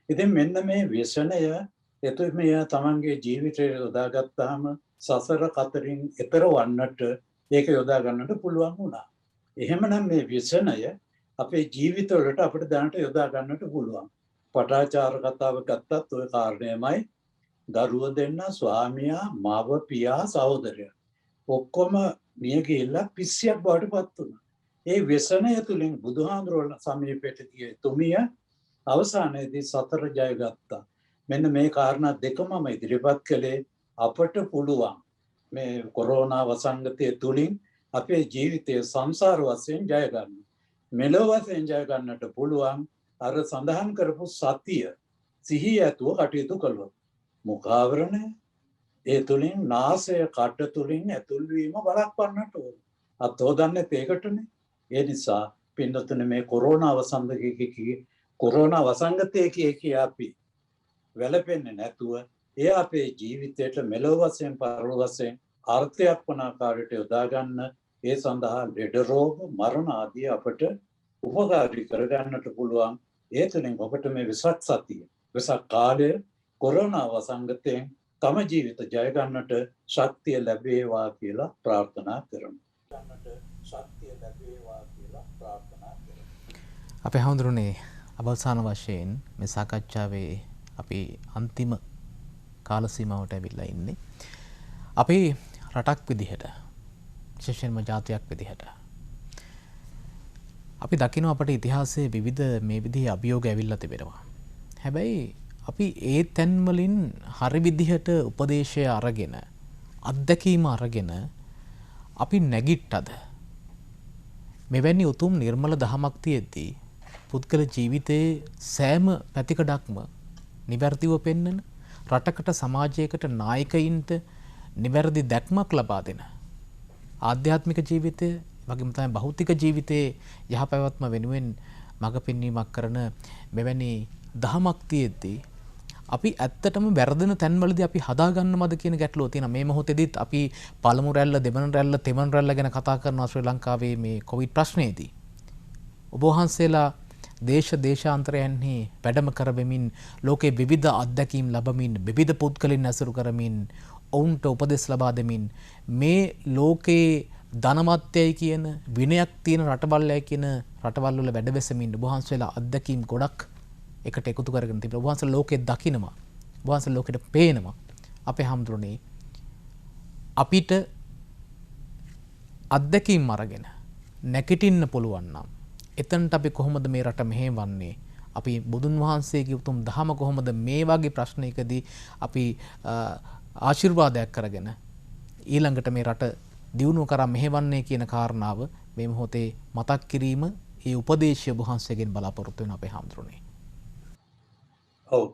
ඉතින් මෙන්න මේ व्यसනය එතුමිය තමන්ගේ ජීවිතේ යොදාගත්තාම සසර කතරින් එතර වන්නට ඒක යොදා ගන්නට පුළුවන් වුණා. එහෙමනම් මේ व्यसනය අපේ ජීවිතවලට අපිට දැනට යොදා ගන්නට පුළුවන්. පටාචාර කතාව ගත්තත් ওই කාරණේමයි දරුවෝ දෙන්න ස්වාමියා මාව පියා සහෝදරයා ඔක්කොම මිය ගිහිල්ලා පිස්සියක් බවට පත් වුණා. ඒ व्यसනය තුලින් බුදුහාඳුරෝ සමීපයට ගිය තුමිය අවසානයේදී සතර ජය ගත්තා. මෙන්න මේ කාරණා දෙකම ඉදිරිපත් කළේ අපට පුළුවන් මේ කොරෝනා වසංගතය තුලින් අපේ ජීවිතයේ සංසාර වශයෙන් ජය ගන්න. මෙලොව වශයෙන් ජය ගන්නට පුළුවන් අර සඳහන් කරපු සතිය සිහිය ඇතුව කටයුතු කළොත්. මුඛාවරණය ඒ තුලින් නාසය කට තුලින් ඇතුල් වීම බලක්වන්නට ඕන. අතෝදන්නේ ඒකටනේ. ඒ නිසා පින්නතුනේ මේ කොරෝනා වසංගතයේ කිය අපි වැළපෙන්නේ නැතුව ඒ අපේ ජීවිතයට මෙලොව වශයෙන් පරලොව වශයෙන් අර්ථයක් වන ආකාරයට යොදා ගන්න ඒ සඳහා ලෙඩ රෝග මරණ ආදී අපට උපකාරී කරගන්නට පුළුවන්. ඒ තුලින් ඔබට මේ වෙසක් සතිය වෙසක් කාලය කොරෝනා වසංගතයෙන් තම ජීවිත ජය ගන්නට ශක්තිය ලැබේවා කියලා ප්‍රාර්ථනා කරමු. අපේ හඳුරුනේ අවසාන වශයෙන් මේ සාකච්ඡාවේ අපි අන්තිම කාල සීමාවට ඇවිල්ලා ඉන්නේ. අපි රටක් විදිහට විශේෂයෙන්ම ජාතියක් විදිහට අපි දකිනවා අපේ ඉතිහාසයේ විවිධ මේ විදිහේ අභියෝග ඇවිල්ලා තිබෙනවා. හැබැයි අපි ඒ තැන් වලින් හරි විදිහට උපදේශය අරගෙන අත්දැකීම අරගෙන අපි නැගිට්ටද මෙවැනි උතුම් නිර්මල දහමක් තියෙද්දී පුද්ගල ජීවිතයේ සෑම පැතිකඩක්ම නිවැරදිව පෙන්වන රටකට සමාජයකට නායකයින්ට නිවැරදි දැක්මක් ලබා දෙන ආධ්‍යාත්මික ජීවිතය වගේම තමයි භෞතික ජීවිතයේ යහපැවැත්ම වෙනුවෙන් මඟ පෙන්වීමක් කරන මෙවැනි දහමක් තියෙද්දී අපි ඇත්තටම වැරදෙන තැන්වලදී අපි හදාගන්නවද කියන ගැටලුව තියෙනවා. මේ මොහොතේදීත් අපි පළමු රැල්ල, දෙවන රැල්ල, තෙවන රැල්ල ගැන කතා කරනවා ශ්‍රී ලංකාවේ මේ කොවිඩ් ප්‍රශ්නයේදී. ඔබ වහන්සේලා දේශාන්තරයන්හි වැඩම කරවෙමින් ලෝකේ විවිධ අත්දැකීම් ලබමින් විවිධ පුද්ගලයන් ඇසුරු කරමින් ඔවුන්ට උපදෙස් ලබා දෙමින් මේ ලෝකයේ ධනමත්යයි කියන විනයක් තියෙන රටවල්යයි කියන රටවල් වල වැඩවැසෙමින් ඔබ වහන්සේලා අත්දැකීම් ගොඩක් එකට එකතු කරගෙන තිබෙනවා. ඔබ වහන්සේ ලෝකෙ දකිනවා. ඔබ වහන්සේ ලෝකෙට පේනවා. අපේ හැමදෙරෝනේ අපිට අත්දැකීම් අරගෙන නැගිටින්න පුළුවන් නම් එතනට අපි කොහොමද මේ රට මෙහෙවන්නේ? අපි බුදුන් වහන්සේගේ උතුම් දහම කොහොමද මේ වගේ ප්‍රශ්නයකදී අපි ආශිර්වාදයක් කරගෙන ඊළඟට මේ රට දියුණුව කරා මෙහෙවන්නේ කියන කාරණාව මේ මොහොතේ මතක් කිරීම ඒ උපදේශය වහන්සේගෙන් බලාපොරොත්තු වෙන අපේ හැමදෙරෝනේ. ඔව්.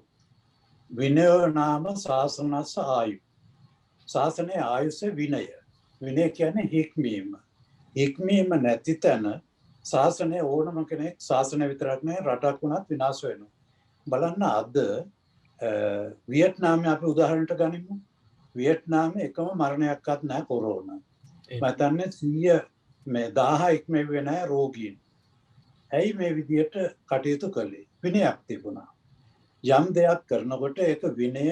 විනය නාම ශාසනස්ස ආයු. ශාසනයේ ආයුෂ විනය. විනය කියන්නේ හික්මීම. හික්මීම නැති තැන ශාසනයේ ඕනම කෙනෙක් ශාසනය විතරක් නෙවෙයි රටක් වුණත් විනාශ වෙනවා. බලන්න අද වියට්නාමයේ අපි උදාහරණයක් ගනිමු. වියට්නාමයේ එකම මරණයක්වත් නැහැ කොරෝනා. මම හිතන්නේ 100 මේ 1000 ඉක්මෙව්වේ වෙන රෝගීන්. ඇයි මේ විදියට කටයුතු කළේ? විනයක් තිබුණා. යම් දෙයක් කරනකොට ඒක විනය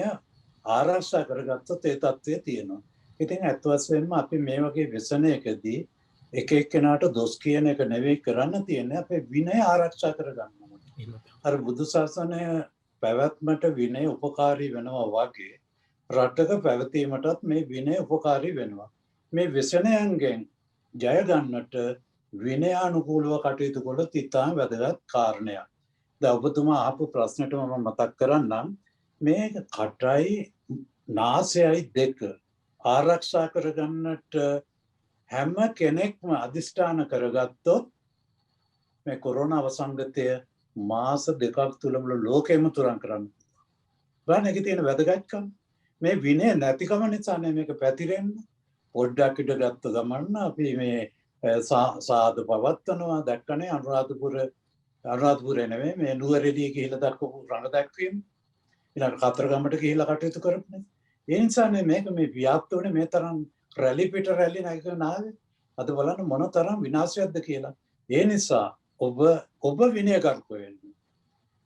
ආරක්ෂා කරගත්තොත් ඒ තත්ත්වය තියෙනවා. ඉතින් අත් වශයෙන්ම අපි මේ වගේ व्यसනයකදී එක එක්කෙනාට දොස් කියන එක නෙවෙයි කරන්න තියෙන්නේ අපේ විනය ආරක්ෂා කරගන්න ඕනේ. අර බුදු සසුනේ පැවැත්මට විනය උපකාරී වෙනවා වගේ රටක පැවතීමටත් මේ විනය උපකාරී වෙනවා. මේ व्यसනයන්ගෙන් ජය ගන්නට විනයානුකූලව කටයුතු කළොත් ඉතාම වැදගත් කාරණයක්. දැන් ඔබතුමා අහපු ප්‍රශ්නෙට මම මතක් කරන්නම් මේ කටයි නාසයයි දෙක ආරක්ෂා කරගන්නට හැම කෙනෙක්ම අදිෂ්ඨාන කරගත්තොත් මේ කොරෝනා වසංගතය මාස දෙකක් තුලම ලෝකෙම තුරන් කරන්න. බලන්න ඒකේ තියෙන වැදගත්කම මේ විනය නැතිකම නිසා මේක පැතිරෙන්නේ. පොඩ්ඩක් ඉඳ ගත්ත ගමන් අපි මේ සාදු පවත්වනවා දැක්කනේ අනුරාධපුරේ නෙමෙයි මේ නුවරඑළිය ගිහිල්ලා දක්වපු රණ දැක්වීම ඊළඟ කතරගමට ගිහිල්ලා කටයුතු කරපුනේ. ඒ නිසානේ මේක මේ ව්‍යාප්ත වුණේ මේ තරම් රැලි පිට රැලි නැගනාවේ. අද බලන්න මොන තරම් විනාශයක්ද කියලා. ඒ නිසා ඔබ විනයගරුක වෙන්න.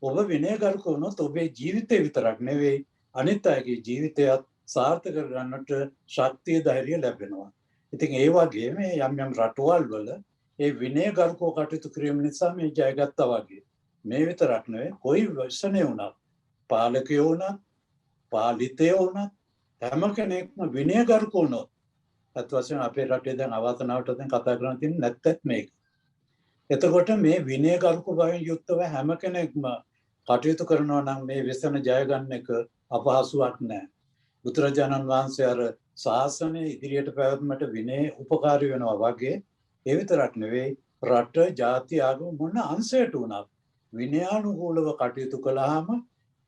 ඔබ විනයගරුක වුණොත් ඔබේ ජීවිතේ විතරක් නෙවෙයි අනිත් අයගේ ජීවිතයත් සාර්ථක කරගන්නට ශක්තිය ධෛර්යය ලැබෙනවා. ඉතින් ඒ වගේ මේ යම් යම් රටවල් වල ඒ විනයගරුකව කටයුතු කිරීම නිසා මේ ජයගත්තා වගේ. මේ විතරක් නෙවෙයි කොයි වසනේ වුණත් පාලකයෝ වුණත් පාලිතයෝ වුණත් හැම කෙනෙක්ම විනයගරුක වුණොත් අත් වශයෙන් අපේ රටේ දැන් අවාසනාවට දැන් කතා කරන්න තියෙන නැත්තත් මේක. එතකොට මේ විනයගරුක බවින් යුක්තව හැම කෙනෙක්ම කටයුතු කරනවා නම් මේ व्यसन ජය ගන්න එක අපහසුයක් නෑ. බුදුරජාණන් වහන්සේ අර ශාසනය ඉදිරියට පැවැත්මට විනය උපකාරී වෙනවා වගේ ඒ විතරක් නෙවෙයි රට ජාති ආගම මොන අංශයට වුණත් විනයානුකූලව කටයුතු කළාම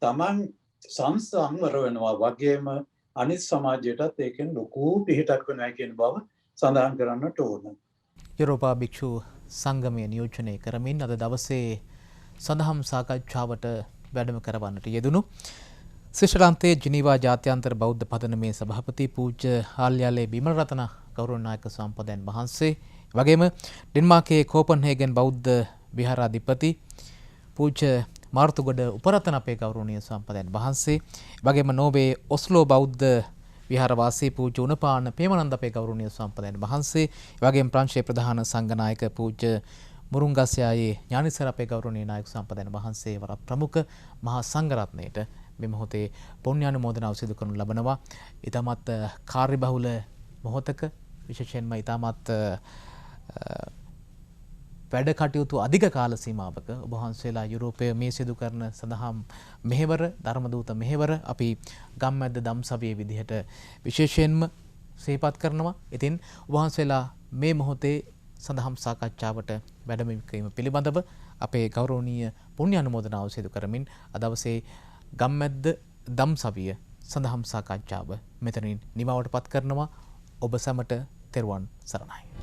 Taman සංසංවර වෙනවා වගේම අනිත් සමාජයටත් ඒකෙන් ලොකු පිහිටක් වෙනවා කියන බව සඳහන් කරන්නට ඕන. යුරෝපා භික්ෂු සංගමය නියෝජනය කරමින් අද දවසේ සඳහම් සාකච්ඡාවට වැඩම කරවන්නට යෙදුණු ශ්‍රීලංකාවේ ජිනීවා ජාත්‍යන්තර බෞද්ධ පදනමේ සභාපති පූජ්‍ය ආල්යාලේ බිමලරතන ගෞරවනායක සම්පදයන් වහන්සේ වගේම ඩෙන්මාර්කයේ කෝපන්හේගන් බෞද්ධ විහාරාධිපති පූජ්‍ය මාර්තුගොඩ උපරතන අපේ ගෞරවනීය සම්පදයන් වහන්සේ වගේම නෝර්වේ ඔස්ලෝ බෞද්ධ විහාරවාසී පූජ්‍ය උණපාන ප්‍රේමනන්ද අපේ ගෞරවනීය සම්පදයන් වහන්සේ වගේම ප්‍රංශයේ ප්‍රධාන සංඝනායක පූජ්‍ය මුරුංගස්යායේ ඥානිසර අපේ ගෞරවනීය නායක සම්පදයන් වහන්සේ වර ප්‍රමුඛ මහා සංඝරත්නයට මේ මොහොතේ පුණ්‍යානුමෝදනාව සිදු කරනු ලබනවා. ඊටමත් කාර්යබහුල මොහොතක විශේෂයෙන්ම ඊටමත් වැඩ කටයුතු අධික කාල සීමාවක ඔබ වහන්සේලා යුරෝපයේ මේ සිදු කරන සඳහම් මෙහෙවර ධර්මදූත මෙහෙවර අපි ගම්මැද්ද දම්සභියේ විදිහට විශේෂයෙන්ම සිහිපත් කරනවා. ඉතින් ඔබ වහන්සේලා මේ මොහොතේ සඳහම් සාකච්ඡාවට වැඩම වීම පිළිබඳව අපේ ගෞරවනීය පුණ්‍යානුමෝදනාව සිදු කරමින් අද දවසේ ගම්මැද්ද දම්සභිය සඳහම් සාකච්ඡාව මෙතනින් නිමවටපත් කරනවා. ඔබ සැමට තෙරුවන් සරණයි.